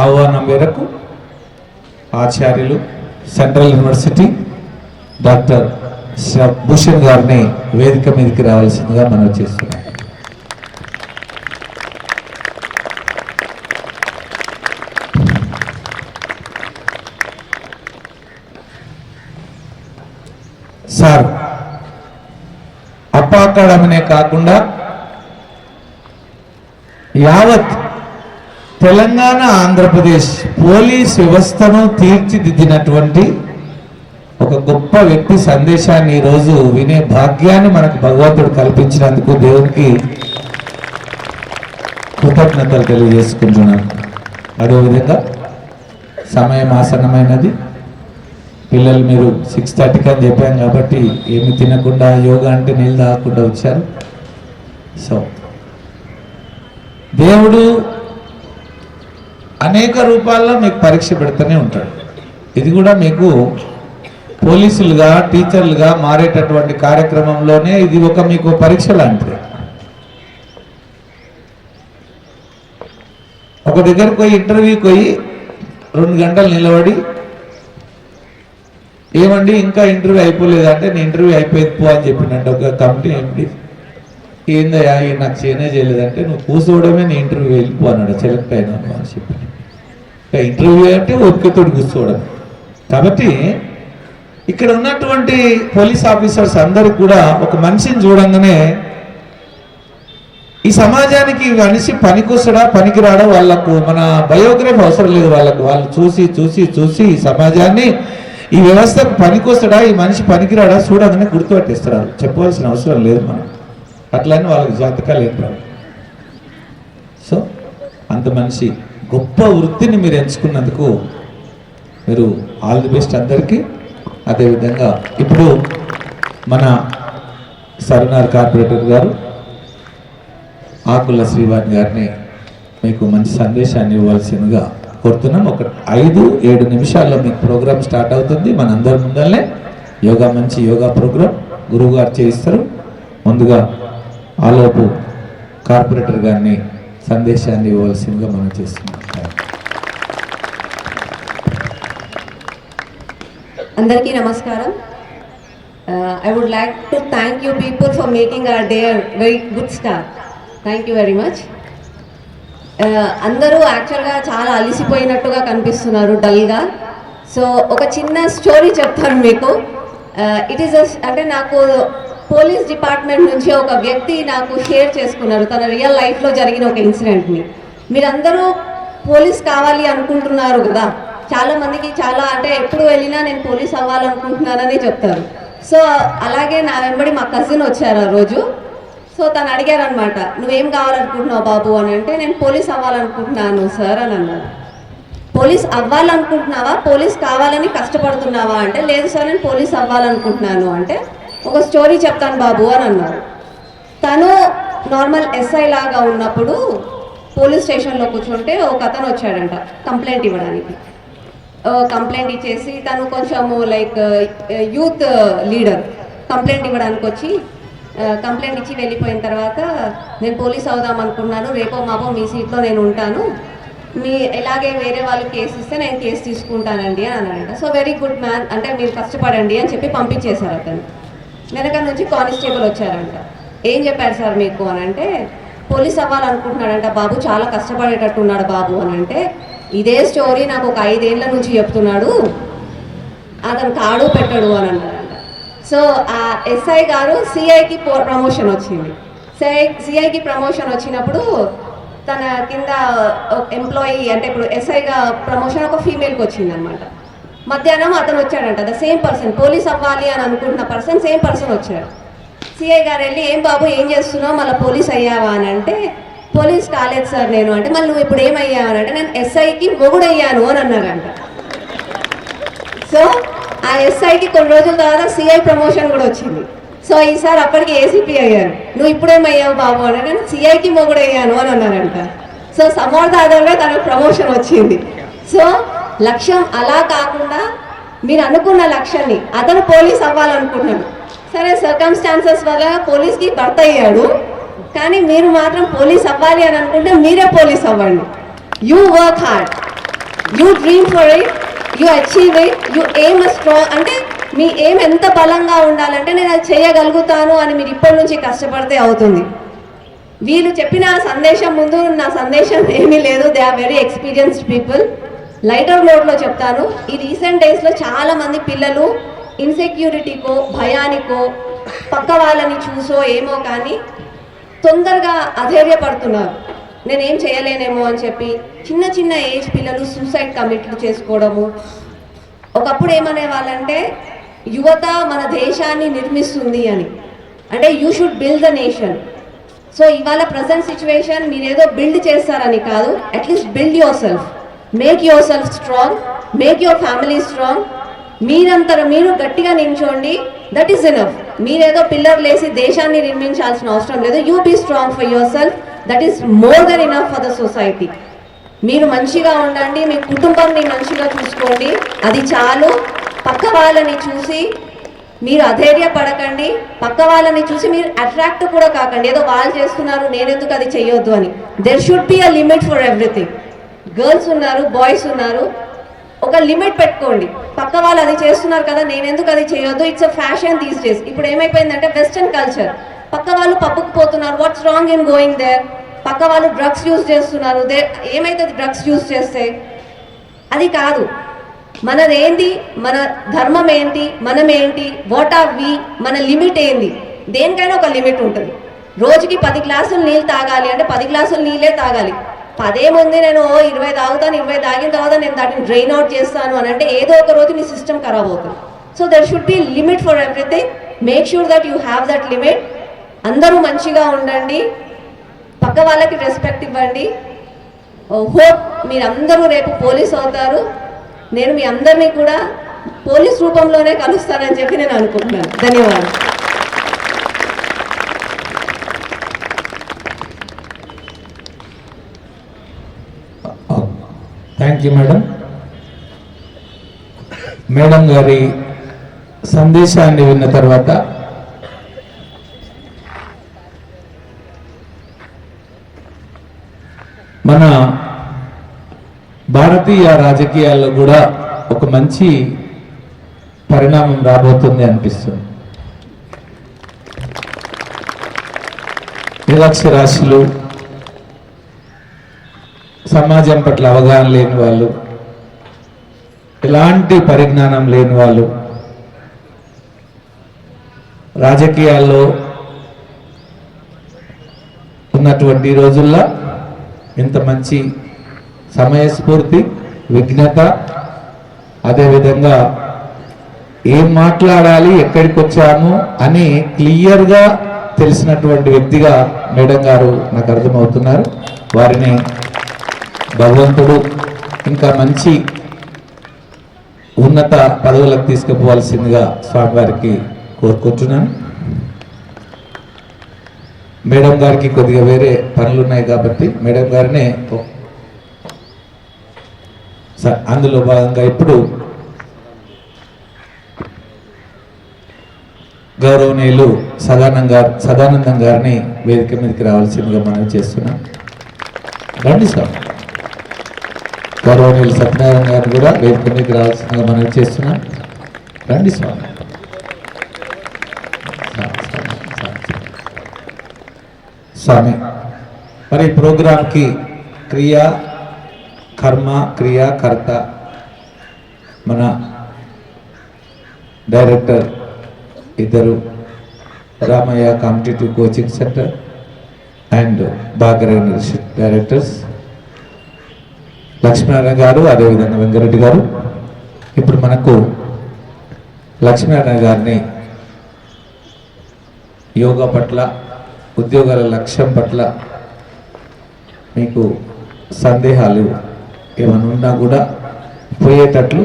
ఆహ్వానం మేరకు ఆచార్యులు సెంట్రల్ యూనివర్సిటీ డాక్టర్ భూషణ్ గారిని వేదిక మీదకి రావాల్సిందిగా మనం చేస్తున్నాం. సార్ అప్ప అకాడమీనే కాకుండా యావత్ తెలంగాణ ఆంధ్రప్రదేశ్ పోలీస్ వ్యవస్థను తీర్చిదిద్దినటువంటి ఒక గొప్ప వ్యక్తి సందేశాన్ని ఈరోజు వినే భాగ్యాన్ని మనకు భగవంతుడు కల్పించినందుకు దేవునికి కృతజ్ఞతలు తెలియజేసుకుంటున్నాను. అదేవిధంగా సమయం ఆసన్నమైనది. పిల్లలు మీరు 6:30కి అని చెప్పాను కాబట్టి ఏమి తినకుండా యోగా అంటే నీళ్ళు తాగకుండా వచ్చారు. సో దేవుడు అనేక రూపాల్లో మీకు పరీక్ష పెడుతూనే ఉంటాడు. ఇది కూడా మీకు పోలీసులుగా టీచర్లుగా మారేటటువంటి కార్యక్రమంలోనే ఇది ఒక మీకు పరీక్ష లాంటిది. ఒక దగ్గరకు పోయి ఇంటర్వ్యూకి పోయి 2 గంటలు నిలబడి ఏమండి ఇంకా ఇంటర్వ్యూ అయిపోలేదు అంటే నేను ఇంటర్వ్యూ అయిపోయింది పో అని చెప్పినట్టు ఒక కమిటీ ఎంపీ ఏందయ్యా నాకు చేయనే చేయలేదంటే నువ్వు కూర్చోవడమే నీ ఇంటర్వ్యూ వెళ్ళిపో అన్నాడు, సెలెక్ట్ అయినాను అని చెప్పి. ఇంటర్వ్యూ అంటే ఓపికతోటి కూర్చోవడం. కాబట్టి ఇక్కడ ఉన్నటువంటి పోలీస్ ఆఫీసర్స్ అందరికి కూడా ఒక మనిషిని చూడంగానే ఈ సమాజానికి మనిషి పనికొస్తాడా పనికిరాడా వాళ్ళకు మన బయోగ్రఫీ అవసరం లేదు. వాళ్ళు చూసి ఈ సమాజాన్ని ఈ వ్యవస్థకు పనికొస్తాడా ఈ మనిషి పనికిరాడా చూడగానే గుర్తుపట్టేస్తారు. చెప్పవలసిన అవసరం లేదు మనం. అట్లని వాళ్ళకి జాతకాలు ఏంటారు. సో అంత మనిషి గొప్ప వృత్తిని మీరు ఎంచుకున్నందుకు మీరు ఆల్ ది బెస్ట్ అందరికీ. అదేవిధంగా ఇప్పుడు మన సరనార్ కార్పొరేటర్ గారు ఆకుల శ్రీవాణి గారిని మీకు మంచి సందేశాన్ని ఇవ్వాల్సిందిగా కోరుతున్నాం. ఒక 5-7 నిమిషాల్లో మీకు ప్రోగ్రామ్ స్టార్ట్ అవుతుంది. మనందరి ముందరనే మంచి యోగా ప్రోగ్రాం గురువు గారు చేయిస్తారు. ముందుగా ఆలోపు కార్పొరేటర్ గారిని సందేశాన్ని ఇవ్వాల్సిందిగా మనం చేస్తున్నాం. అందరికీ నమస్కారం. I would like to thank you people for making our day a very good start. Thank you very much. అందరూ యాక్చువల్గా చాలా అలిసిపోయినట్టుగా కనిపిస్తున్నారు డల్గా. సో ఒక చిన్న స్టోరీ చెప్తాను మీకు. ఇట్ ఈస్ అంటే నాకు పోలీస్ డిపార్ట్మెంట్ నుంచి ఒక వ్యక్తి నాకు షేర్ చేసుకున్నారు తన రియల్ లైఫ్లో జరిగిన ఒక ఇన్సిడెంట్ని. మీరందరూ పోలీస్ కావాలి అనుకుంటున్నారు కదా, చాలామందికి అంటే ఎప్పుడు వెళ్ళినా నేను పోలీస్ అవ్వాలనుకుంటున్నానని చెప్తారు. సో అలాగే నా వెంబడి మా కజిన్ వచ్చారు ఆ రోజు. సో తను అడిగారు అనమాట, నువ్వేం కావాలనుకుంటున్నావు బాబు అని అంటే, నేను పోలీస్ అవ్వాలనుకుంటున్నాను సార్ అని అన్నారు. పోలీస్ అవ్వాలనుకుంటున్నావా, పోలీస్ కావాలని కష్టపడుతున్నావా అంటే, లేదు సార్ నేను పోలీస్ అవ్వాలనుకుంటున్నాను అంటే, ఒక స్టోరీ చెప్తాను బాబు అని అన్నారు. తను నార్మల్ ఎస్ఐ లాగా ఉన్నప్పుడు పోలీస్ స్టేషన్లో కూర్చుంటే ఒక అతను వచ్చాడంట కంప్లైంట్ ఇవ్వడానికి. కంప్లైంట్ ఇచ్చేసి తను కొంచెము లైక్ యూత్ లీడర్ కంప్లైంట్ ఇవ్వడానికి వచ్చి కంప్లైంట్ ఇచ్చి వెళ్ళిపోయిన తర్వాత, నేను పోలీస్ అవుదాం అనుకున్నాను, రేపో మాపో మీ సీట్లో నేను ఉంటాను, మీ ఇలాగే వేరే వాళ్ళు కేసు ఇస్తే నేను కేసు తీసుకుంటానండి అని అన్నాడంట. సో వెరీ గుడ్ మ్యాన్ అంటే మీరు కష్టపడండి అని చెప్పి పంపించేశారు అతను. వెనక నుంచి కానిస్టేబుల్ వచ్చారంట. ఏం చెప్పారు సార్ మీకు అని అంటే, పోలీస్ అవ్వాలనుకుంటున్నాడంట బాబు, చాలా కష్టపడేటట్టున్నాడు బాబు అని అంటే, ఇదే స్టోరీ నాకు ఒక 5 ఏళ్ల నుంచి చెప్తున్నాడు, అతను కాడు పెట్టడు అని అన్నారంట. సో ఆ ఎస్ఐ గారు సిఐకి ప్రమోషన్ వచ్చింది. సిఐకి ప్రమోషన్ వచ్చినప్పుడు తన కింద ఎంప్లాయీ అంటే ఇప్పుడు ఎస్ఐగా ప్రమోషన్ ఒక ఫీమేల్కి వచ్చింది అనమాట. మధ్యాహ్నం అతను వచ్చాడంట, ద సేమ్ పర్సన్, పోలీస్ అవ్వాలి అని అనుకుంటున్న పర్సన్ సేమ్ పర్సన్ వచ్చాడు. సిఐ గారు వెళ్ళి, ఏం బాబు ఏం చేస్తున్నావు, మళ్ళీ పోలీస్ అయ్యావా అని అంటే, పోలీస్ కాలేదు సార్ నేను అంటే, మళ్ళీ నువ్వు ఇప్పుడు ఏమయ్యావు అని అంటే, నేను ఎస్ఐకి మొగుడయ్యాను అని అన్నారంట. సో ఆ ఎస్ఐకి కొన్ని రోజుల తర్వాత సిఐ ప్రమోషన్ కూడా వచ్చింది. సో ఈసారి అప్పటికి ఏసీపీ అయ్యారు. నువ్వు ఇప్పుడేమయ్యావు బాబు అని నేను సిఐకి మొగుడయ్యాను అని అన్నారంట. సో సమర్థాధారంగా తనకు ప్రమోషన్ వచ్చింది. సో లక్ష్యం అలా కాకుండా మీరు అనుకున్న లక్ష్యాన్ని, అతను పోలీస్ అవ్వాలనుకుంటున్నాడు, సరే సర్కమ్స్టాన్సెస్ వల్ల పోలీస్కి భర్త అయ్యాడు, కానీ మీరు మాత్రం పోలీస్ అవ్వాలి అని అనుకుంటే మీరే పోలీస్ అవ్వండి. You work hard, you dream for it, you achieve it, you aim strong. అంటే మీ ఎయిమ్ ఎంత బలంగా ఉండాలంటే నేను అది చేయగలుగుతాను అని మీరు ఇప్పటి నుంచి కష్టపడితే అవుతుంది. వీళ్ళు చెప్పిన సందేశం ముందు నా సందేశం ఏమీ లేదు. They are very experienced people. Lighter నోట్లో చెప్తాను, ఈ రీసెంట్ డేస్లో చాలామంది పిల్లలు ఇన్సెక్యూరిటీకో భయానికో పక్క వాళ్ళని చూసో ఏమో కానీ తొందరగా అధైర్యపడుతున్నారు, నేనేం చేయలేనేమో అని చెప్పి. చిన్న చిన్న ఏజ్ పిల్లలు సూసైడ్ కమిట్లు చేసుకోవడము. ఒకప్పుడు ఏమనే వాళ్ళంటే, యువత మన దేశాన్ని నిర్మిస్తుంది అని, అంటే you should build the nation. So ఇవాళ ప్రజెంట్ సిచ్యువేషన్ మీరేదో బిల్డ్ చేస్తారని కాదు, at least build yourself, make yourself strong, make your family strong. మీరంతా మీరు గట్టిగా నిల్చోండి, దట్ ఈస్ ఎనఫ్. మీరేదో పిల్లర్ లేసి దేశాన్ని నిర్మించాల్సిన అవసరం లేదు. You be strong for yourself, that is more than enough for the society. మీరు మంచిగా ఉండండి, మీ కుటుంబాన్ని మంచిగా చూసుకోండి, అది చాలు. పక్క వాళ్ళని చూసి మీరు అధైర్యపడకండి, పక్క వాళ్ళని చూసి మీరు అట్రాక్ట్ కూడా కాకండి, ఏదో వాళ్ళు చేస్తున్నారు నేనెందుకు అది చెయ్యొద్దు అని. There should be a limit for everything. Girls ఉన్నారు, బాయ్స్ ఉన్నారు, ఒక లిమిట్ పెట్టుకోండి. పక్క వాళ్ళు అది చేస్తున్నారు కదా, నేనెందుకు అది చేయొద్దు. It's a fashion these days. ఇప్పుడు ఏమైపోయిందంటే వెస్టర్న్ కల్చర్, పక్క వాళ్ళు పబ్బుకు పోతున్నారు, what's wrong in going there. పక్క వాళ్ళు డ్రగ్స్ యూజ్ చేస్తున్నారు, ఏమైతుంది డ్రగ్స్ యూజ్ చేస్తే? అది కాదు. మనదేంటి, మన ధర్మం ఏంటి, మనం ఏంటి, వాట్ ఆర్ వి, మన లిమిట్ ఏంది. దేనికైనా ఒక లిమిట్ ఉంటుంది. రోజుకి 10 గ్లాసులు నీళ్ళు తాగాలి అంటే 10 గ్లాసులు నీళ్ళే తాగాలి. 10 ఏముంది, నేను 20 తాగుతాను, 20 తాగిన తర్వాత నేను దాటిని డ్రైన్ అవుట్ చేస్తాను అని అంటే ఏదో ఒక రోజు మీ సిస్టమ్ ఖరాబ్ అవుతుంది. So there should be limit for everything. Make sure that you have that limit. అందరూ మంచిగా ఉండండి, పక్క వాళ్ళకి రెస్పెక్ట్ ఇవ్వండి. హోప్ మీరందరూ రేపు పోలీస్ అవుతారు. నేను మీ అందరినీ కూడా పోలీస్ రూపంలోనే కలుస్తానని చెప్పి నేను అనుకుంటున్నాను. ధన్యవాదాలు. Thank you madam. మేడం గారి సందేశాన్ని విన్న తర్వాత మన భారతీయ రాజకీయాల్లో కూడా ఒక మంచి పరిణామం రాబోతుంది అనిపిస్తుంది. నిరక్షరాస్యులు, సమాజం పట్ల అవగాహన లేని వాళ్ళు, ఎలాంటి పరిజ్ఞానం లేని వాళ్ళు రాజకీయాల్లో ఉన్నటువంటి రోజుల్లో ఇంత మంచి సమయస్ఫూర్తి, విఘ్నత, అదేవిధంగా ఏం మాట్లాడాలి, ఎక్కడికి వచ్చాము అని క్లియర్గా తెలిసినటువంటి వ్యక్తిగా మేడం గారు నాకు అర్థమవుతున్నారు. వారిని భగవంతుడు ఇంకా మంచి ఉన్నత పదవులకు తీసుకుపోవాల్సిందిగా స్వామివారికి కోరుకుంటున్నాను. మేడం గారికి కొద్దిగా వేరే పనులు ఉన్నాయి కాబట్టి మేడం గారినే అందులో భాగంగా ఇప్పుడు గౌరవనీయులు సదానందం గారిని వేదిక మీదకి రావాల్సిందిగా మనం చేస్తున్నాం. రండి సార్. గౌరవనీయులు సత్యనారాయణ గారిని కూడా వేదిక మీదకి రావాల్సిందిగా మనం చేస్తున్నాం. రండి స్వామి. స్వామి, మరి ఈ ప్రోగ్రాంకి క్రియాకర్త మన డైరెక్టర్ ఇద్దరు, Ramaiah competitive coaching centre and Bhagyaraj university directors Lakshminarayana garu, అదేవిధంగా వెంకరెడ్డి గారు. ఇప్పుడు మనకు లక్ష్మీనారాయణ గారిని యోగా పట్ల, ఉద్యోగాల లక్ష్యం పట్ల మీకు సందేహాలు ఏమైనా ఉన్నా కూడా పోయేటట్లు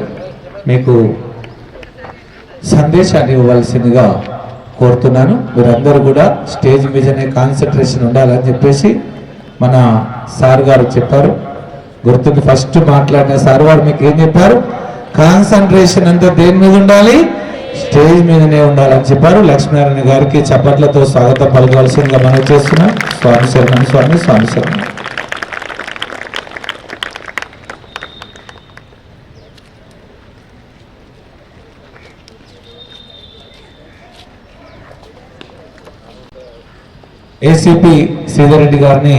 మీకు సందేశాన్ని ఇవ్వవలసిందిగా కోరుతున్నాను. మీరందరూ కూడా స్టేజ్ మీదనే కాన్సన్ట్రేషన్ ఉండాలని చెప్పేసి మన సార్ గారు చెప్పారు. గుర్తుంది, ఫస్ట్ మాట్లాడిన సార్ వారు మీకు ఏం చెప్పారు? కాన్సన్ట్రేషన్ అంతా దేని మీద ఉండాలి? స్టేజ్ మీదనే ఉండాలని చెప్పారు. లక్ష్మీనారాయణ గారికి చప్పట్లతో స్వాగతం పలకవలసిందిగా మనం చేస్తున్నాం. స్వామి శరణం, స్వామి, స్వామి శరణం. ఏసీపీ శ్రీధర్ గారిని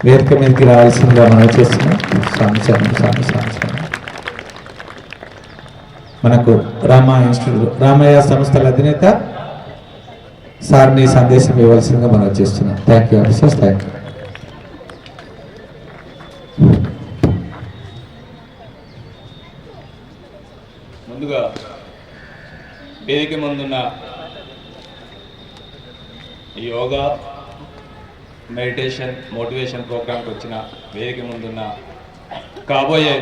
వేదిక మీదకి రావాల్సిందిగా మనం చేస్తున్నాం. స్వామి శరణం, స్వామి, స్వామి శరణం. మనకు రామయ్య సంస్థల అధినేత సార్ని సందేశం ఇవ్వాల్సిందిగా మనం చేస్తున్నాం. Thank you officers, thank you. ముందుగా వేదిక ముందున్న ఈ యోగా, మెడిటేషన్, మోటివేషన్ ప్రోగ్రాంకి వచ్చిన వేదిక ముందున్న కాబోయే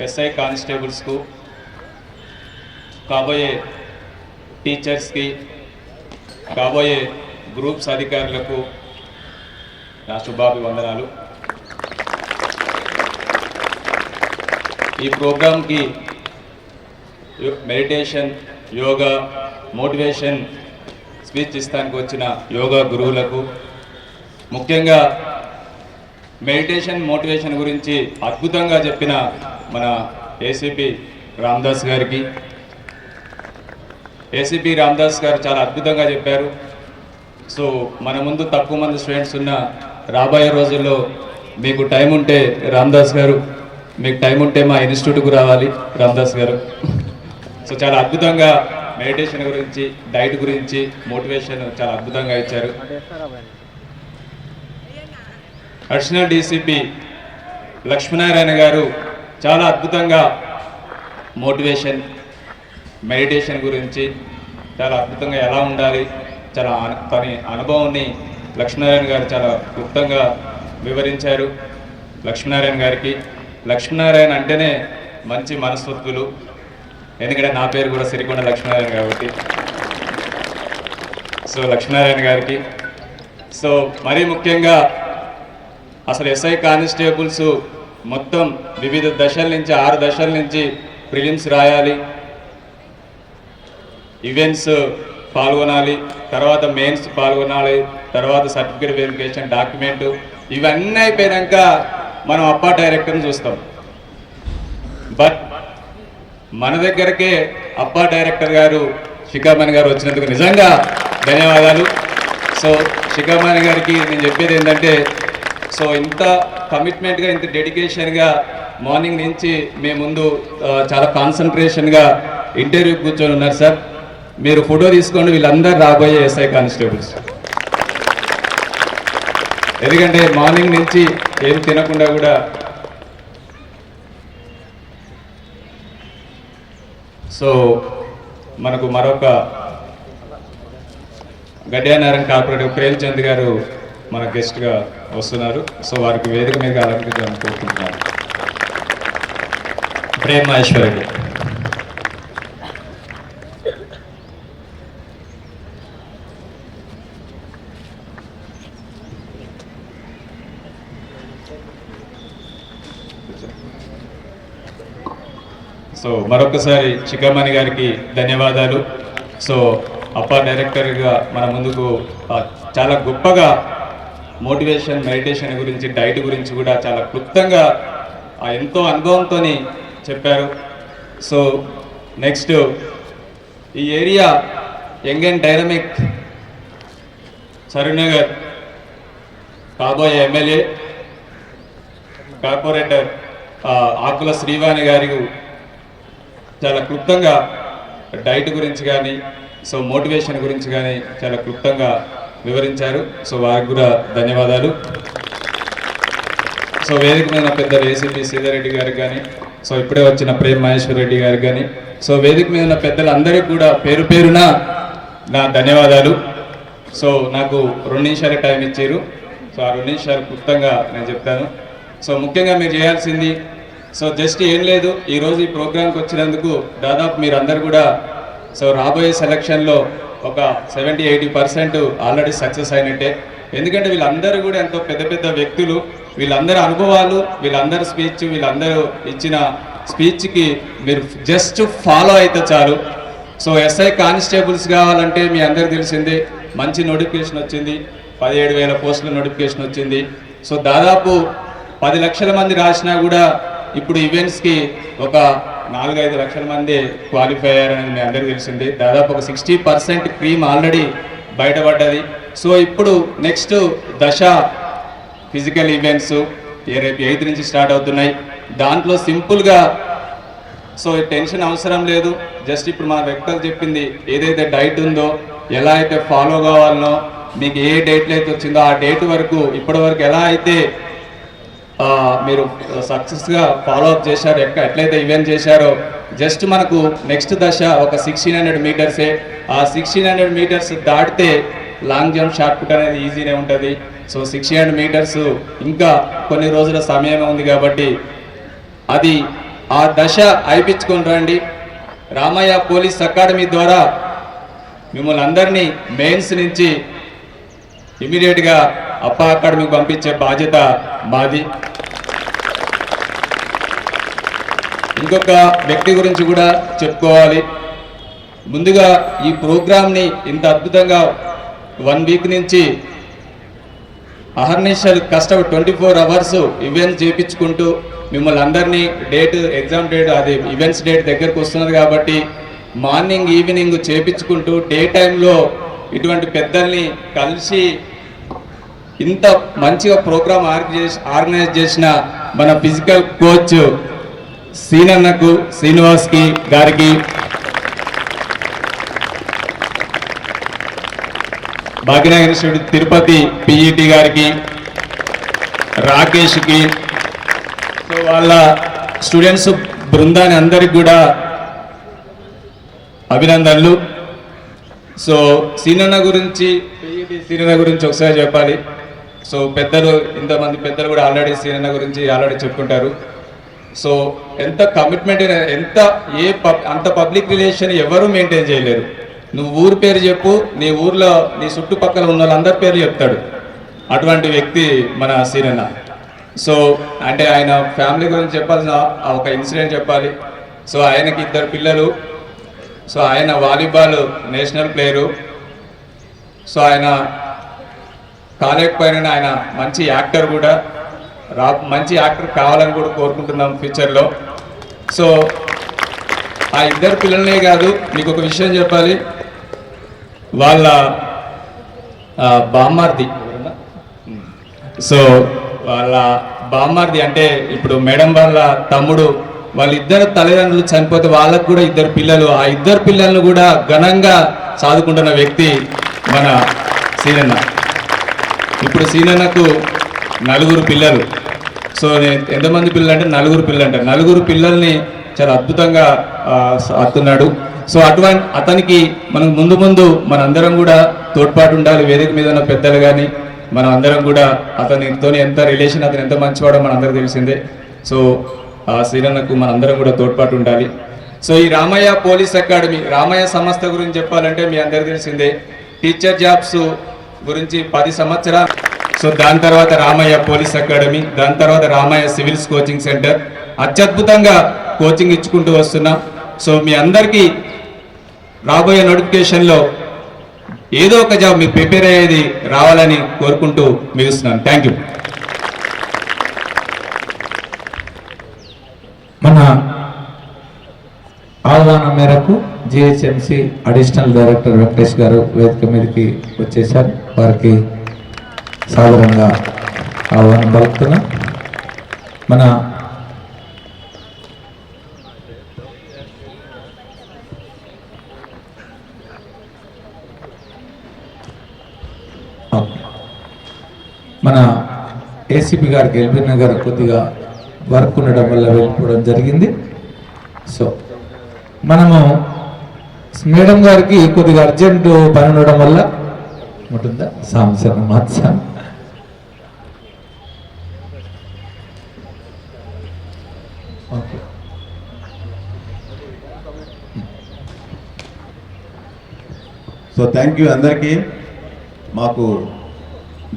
ఎస్ఐ కానిస్టేబుల్స్కు, కాబోయే టీచర్స్కి, కాబోయే గ్రూప్స్ అధికారులకు నా శుభాభివందనాలు. ఈ ప్రోగ్రాంకి మెడిటేషన్, యోగా, మోటివేషన్ స్పీచ్ ఇస్తానికి వచ్చిన యోగా గురువులకు, ముఖ్యంగా మెడిటేషన్ మోటివేషన్ గురించి అద్భుతంగా చెప్పిన మన ఏసీపీ రామదాస్ గారికి. ఏసీపీ రామదాస్ గారు చాలా అద్భుతంగా చెప్పారు. సో మన ముందు తక్కువ మంది స్టూడెంట్స్ ఉన్న రాబోయే రోజుల్లో మీకు టైం ఉంటే రామదాస్ గారు, మీకు టైం ఉంటే మా ఇన్స్టిట్యూట్కు రావాలి రామదాస్ గారు. సో చాలా అద్భుతంగా మెడిటేషన్ గురించి, డైట్ గురించి, మోటివేషన్ చాలా అద్భుతంగా ఇచ్చారు. అడిషనల్ డీసీపీ లక్ష్మీనారాయణ గారు చాలా అద్భుతంగా మోటివేషన్, మెడిటేషన్ గురించి చాలా అద్భుతంగా ఎలా ఉండాలి, చాలా తన అనుభవాన్ని లక్ష్మీనారాయణ గారు చాలా క్లుప్తంగా వివరించారు. లక్ష్మీనారాయణ గారికి, లక్ష్మీనారాయణ అంటేనే మంచి మనస్తత్వులు, ఎందుకంటే నా పేరు కూడా సిరికొండ లక్ష్మీనారాయణ కాబట్టి. సో లక్ష్మీనారాయణ గారికి, సో మరీ ముఖ్యంగా అసలు ఎస్ఐ కానిస్టేబుల్స్ మొత్తం వివిధ దశల నుంచి 6 దశల నుంచి ప్రిలిమ్స్ రాయాలి, ఈవెంట్స్ పాల్గొనాలి, తర్వాత మెయిన్స్ పాల్గొనాలి, తర్వాత సర్టిఫికేట్ వెరిఫికేషన్, డాక్యుమెంట్, ఇవన్నీ అయిపోయాక మనం అప్పా డైరెక్టర్ని చూస్తాం. బట్ మన దగ్గరకే అప్పా డైరెక్టర్ గారు శిఖామణి గారు వచ్చినందుకు నిజంగా ధన్యవాదాలు. సో శిఖామణి గారికి నేను చెప్పేది ఏంటంటే, సో ఇంత కమిట్మెంట్గా, ఇంత డెడికేషన్గా మార్నింగ్ నుంచి మీ ముందు చాలా కాన్సన్ట్రేషన్గా ఇంటర్వ్యూ కూర్చొని ఉన్నారు సార్. మీరు ఫోటో తీసుకోండి, వీళ్ళందరూ రాబోయే ఎస్ఐ కానిస్టేబుల్స్. ఎందుకంటే మార్నింగ్ నుంచి ఏం తినకుండా కూడా సో మనకు మరొక గడ్యానారాయణ కార్పొరేటర్ ప్రేమ్చంద్ గారు మన గెస్ట్గా వస్తున్నారు. సో వారికి వేదిక మీద అలంకరించాలని కోరుకుంటున్నారు. ప్రేమ్ మహేశ్వరి. సో మరొకసారి శిఖామణి గారికి ధన్యవాదాలు. సో అప్పా డైరెక్టర్గా మన ముందుకు చాలా గొప్పగా మోటివేషన్, మెడిటేషన్ గురించి, డైట్ గురించి కూడా చాలా క్లుప్తంగా ఎంతో అనుభవంతో చెప్పారు. సో నెక్స్ట్ ఈ area young and dynamic Saroornagar కాబోయే ఎమ్మెల్యే కార్పొరేటర్ ఆకుల శ్రీవాణి గారి చాలా క్లుప్తంగా డైట్ గురించి కానీ, సో మోటివేషన్ గురించి కానీ చాలా క్లుప్తంగా వివరించారు. సో వారికి కూడా ధన్యవాదాలు. సో వేదిక మీద పెద్దలు ఏసీపీ శ్రీధర్ రెడ్డి గారికి కానీ, సో ఇప్పుడే వచ్చిన ప్రేమ్ మహేశ్వర్ రెడ్డి గారికి కానీ, సో వేదిక మీద ఉన్న పెద్దలందరికీ కూడా పేరు పేరున నా ధన్యవాదాలు. సో నాకు 2 నిమిషాలు టైం ఇచ్చారు. సో ఆ 2 నిమిషాలు క్లుప్తంగా నేను చెప్తాను. సో ముఖ్యంగా మీరు చేయాల్సింది, సో జస్ట్ ఏం లేదు, ఈరోజు ఈ ప్రోగ్రాంకి వచ్చినందుకు దాదాపు మీరందరూ కూడా సో రాబోయే సెలక్షన్లో ఒక 70-80% ఆల్రెడీ సక్సెస్ అయినట్టే. ఎందుకంటే వీళ్ళందరూ కూడా ఎంతో పెద్ద పెద్ద వ్యక్తులు, వీళ్ళందరి అనుభవాలు, వీళ్ళందరి స్పీచ్, వీళ్ళందరూ ఇచ్చిన స్పీచ్కి మీరు జస్ట్ ఫాలో అయితే చాలు. సో ఎస్ఐ కానిస్టేబుల్స్ కావాలంటే మీ అందరికీ తెలిసిందే, మంచి నోటిఫికేషన్ వచ్చింది, 17,000 పోస్టుల నోటిఫికేషన్ వచ్చింది. సో దాదాపు 10 లక్షల మంది రాసినా కూడా ఇప్పుడు ఈవెంట్స్కి ఒక 4-5 లక్షల మంది క్వాలిఫై అయ్యారనేది మీ అందరికీ తెలిసింది. దాదాపు ఒక 60% క్రీమ్ ఆల్రెడీ బయటపడ్డది. సో ఇప్పుడు నెక్స్ట్ దశ ఫిజికల్ ఈవెంట్స్ రేపు 8 నుంచి స్టార్ట్ అవుతున్నాయి. దాంట్లో సింపుల్గా సో టెన్షన్ అవసరం లేదు. జస్ట్ ఇప్పుడు మన వ్యక్తులు చెప్పింది ఏదైతే డైట్ ఉందో, ఎలా అయితే ఫాలో కావాలనో, మీకు ఏ డేట్లో అయితే వచ్చిందో ఆ డేట్ వరకు ఇప్పటి వరకు ఎలా అయితే మీరు సక్సెస్గా ఫాలో అప్ చేశారు, ఎట్లయితే ఈవెంట్ చేశారో, జస్ట్ మనకు నెక్స్ట్ దశ ఒక 1600 మీటర్సే. ఆ 1600 మీటర్స్ దాటితే లాంగ్ జంప్, షార్ట్ పుట్ అనేది ఈజీనే ఉంటుంది. సో 1600 మీటర్స్ ఇంకా కొన్ని రోజుల సమయం ఉంది కాబట్టి అది ఆ దశ అయిపించుకొని రండి. రామయ్య పోలీస్ అకాడమీ ద్వారా మిమ్మల్ని అందరినీ మెయిన్స్ నుంచి ఇమీడియట్గా అప్పా అకాడమీకి పంపించే బాధ్యత మాది. ఇంకొక వ్యక్తి గురించి కూడా చెప్పుకోవాలి. ముందుగా ఈ ప్రోగ్రామ్ని ఇంత అద్భుతంగా 1 వీక్ నుంచి అహర్నిశలు కష్టపడి 24 అవర్స్ ఈవెంట్స్ చేయించుకుంటూ మిమ్మల్ని అందరినీ ఎగ్జామ్ డేట్ అది ఈవెంట్స్ డేట్ దగ్గరకు వస్తున్నది కాబట్టి మార్నింగ్ ఈవినింగ్ చేయించుకుంటూ డే టైంలో ఇటువంటి పెద్దల్ని కలిసి ఇంత మంచిగా ప్రోగ్రామ్ ఆర్గనైజ్ చేసిన మన ఫిజికల్ కోచ్ సీనన్నకు శ్రీనివాస్కి గారికి, భాగ్యనగర తిరుపతి పిఈటి గారికి, రాకేష్కి, సో వాళ్ళ స్టూడెంట్స్ బృందాన్ని అందరికి కూడా అభినందనలు. సో సీనన్న గురించి పిఈటి సీనన్న గురించి ఒకసారి చెప్పాలి. సో పెద్దలు ఇంతమంది పెద్దలు కూడా ఆల్రెడీ సీనన్న గురించి ఆల్రెడీ చెప్పుకుంటారు. సో ఎంత కమిట్మెంట్ అంత పబ్లిక్ రిలేషన్ ఎవరు మెయింటైన్ చేయలేరు. నువ్వు ఊరు పేరు చెప్పు, నీ ఊర్లో నీ చుట్టుపక్కల ఉన్న వాళ్ళందరి పేర్లు చెప్తాడు. అటువంటి వ్యక్తి మన సీనన్న. సో అంటే ఆయన ఫ్యామిలీ గురించి చెప్పాల్సిన ఒక ఇన్సిడెంట్ చెప్పాలి. సో ఆయనకి 2 పిల్లలు. సో ఆయన వాలీబాల్ నేషనల్ ప్లేయరు. సో ఆయన కాలేకపోయినా ఆయన మంచి యాక్టర్ కూడా, మంచి యాక్టర్ కావాలని కూడా కోరుకుంటున్నాం ఫ్యూచర్లో. సో ఆ 2 పిల్లలనే కాదు, మీకు ఒక విషయం చెప్పాలి. వాళ్ళ బామ్మార్ది, సో వాళ్ళ బామ్మార్ది అంటే ఇప్పుడు మేడం వాళ్ళ తమ్ముడు, వాళ్ళిద్దరు తల్లిదండ్రులు చనిపోతే వాళ్ళకు కూడా 2 పిల్లలు. ఆ 2 పిల్లలను కూడా ఘనంగా సాదుకుంటున్న వ్యక్తి మన సీనన్న. ఇప్పుడు సీనన్నకు 4 పిల్లలు. సో ఎంతమంది పిల్లలు అంటే 4 పిల్లలు అంటారు. 4 పిల్లల్ని చాలా అద్భుతంగా సాదుతున్నాడు. సో అతనికి మనం ముందు మనందరం కూడా తోడ్పాటు ఉండాలి. వేదిక మీద ఉన్న పెద్దలు కానీ మనం అందరం కూడా అతనితో ఎంత రిలేషన్, అతను ఎంత మంచివాడో మనందరికీ తెలిసిందే. సో ఆ సీనన్నకు మనందరం కూడా తోడ్పాటు ఉండాలి. సో ఈ రామయ్య పోలీస్ అకాడమీ, రామయ్య సంస్థ గురించి చెప్పాలంటే మీ అందరికీ తెలిసిందే. టీచర్ జాబ్స్ గురించి 10 సంవత్సరాలు. సో దాని తర్వాత రామయ్య పోలీస్ అకాడమీ, దాని తర్వాత రామయ్య సివిల్స్ కోచింగ్ సెంటర్ అత్యద్భుతంగా కోచింగ్ ఇచ్చుకుంటూ వస్తున్నాం. సో మీ అందరికీ రాబోయే నోటిఫికేషన్లో ఏదో ఒక జాబ్ మీరు ప్రిపేర్ అయ్యేది రావాలని కోరుకుంటూ ముగిస్తున్నాను. Thank you. మన ఆహ్వానం మేరకు జిహెచ్ఎంసి అడిషనల్ డైరెక్టర్ వెంకటేష్ గారు వేదిక మీదకి వచ్చేసారు. వారికి సాధారణంగా ఆహ్వానం పలుకుతున్నాం. మన ఏసీపీ గారికి ఎల్బీ నగర్ కొద్దిగా వర్క్ ఉండడం వల్ల వెళ్ళిపోవడం జరిగింది. సో మనము మేడం గారికి కొద్దిగా అర్జెంటు పని ఉండడం వల్ల ఉంటుందా సాంసన్ మాత్సం. ఓకే, సో థ్యాంక్ యూ అందరికీ. మాకు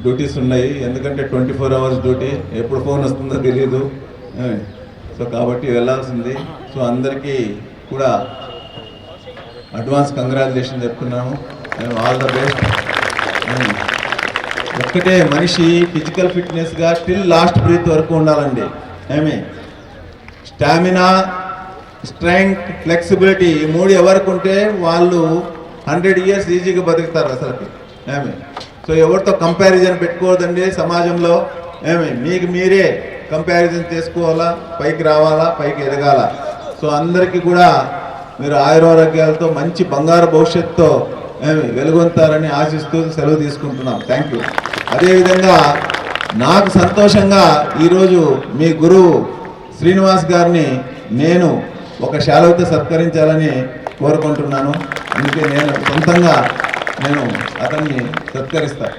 డ్యూటీస్ ఉన్నాయి, ఎందుకంటే 24 అవర్స్ డ్యూటీ, ఎప్పుడు ఫోన్ వస్తుందో తెలియదు. సో కాబట్టి వెళ్ళాల్సింది. సో అందరికీ కూడా అడ్వాన్స్ కంగ్రాచులేషన్ చెప్తున్నాము. All the best. ఒక్కటే మనిషి ఫిజికల్ ఫిట్నెస్గా టిల్ లాస్ట్ బ్రీత్ వరకు ఉండాలండి. స్టామినా, స్ట్రెంగ్త్, ఫ్లెక్సిబిలిటీ, ఈ 3 ఎవరికి ఉంటే వాళ్ళు 100 years ఈజీగా బతుకుతారు అసలుకి. సో ఎవరితో కంపారిజన్ పెట్టుకోవద్దండి సమాజంలో. మీకు మీరే కంపారిజన్ చేసుకోవాలా, పైకి రావాలా, పైకి ఎదగాల. సో అందరికీ కూడా మీరు ఆయురారోగ్యాలతో మంచి బంగారు భవిష్యత్తుతో వెలుగొంతారని ఆశిస్తూ సెలవు తీసుకుంటున్నాం. Thank you. అదేవిధంగా నాకు సంతోషంగా ఈరోజు మీ గురువు శ్రీనివాస్ గారిని నేను ఒక శాలువతో సత్కరించాలని కోరుకుంటున్నాను. అందుకే నేను సొంతంగా అతన్ని సత్కరిస్తాను.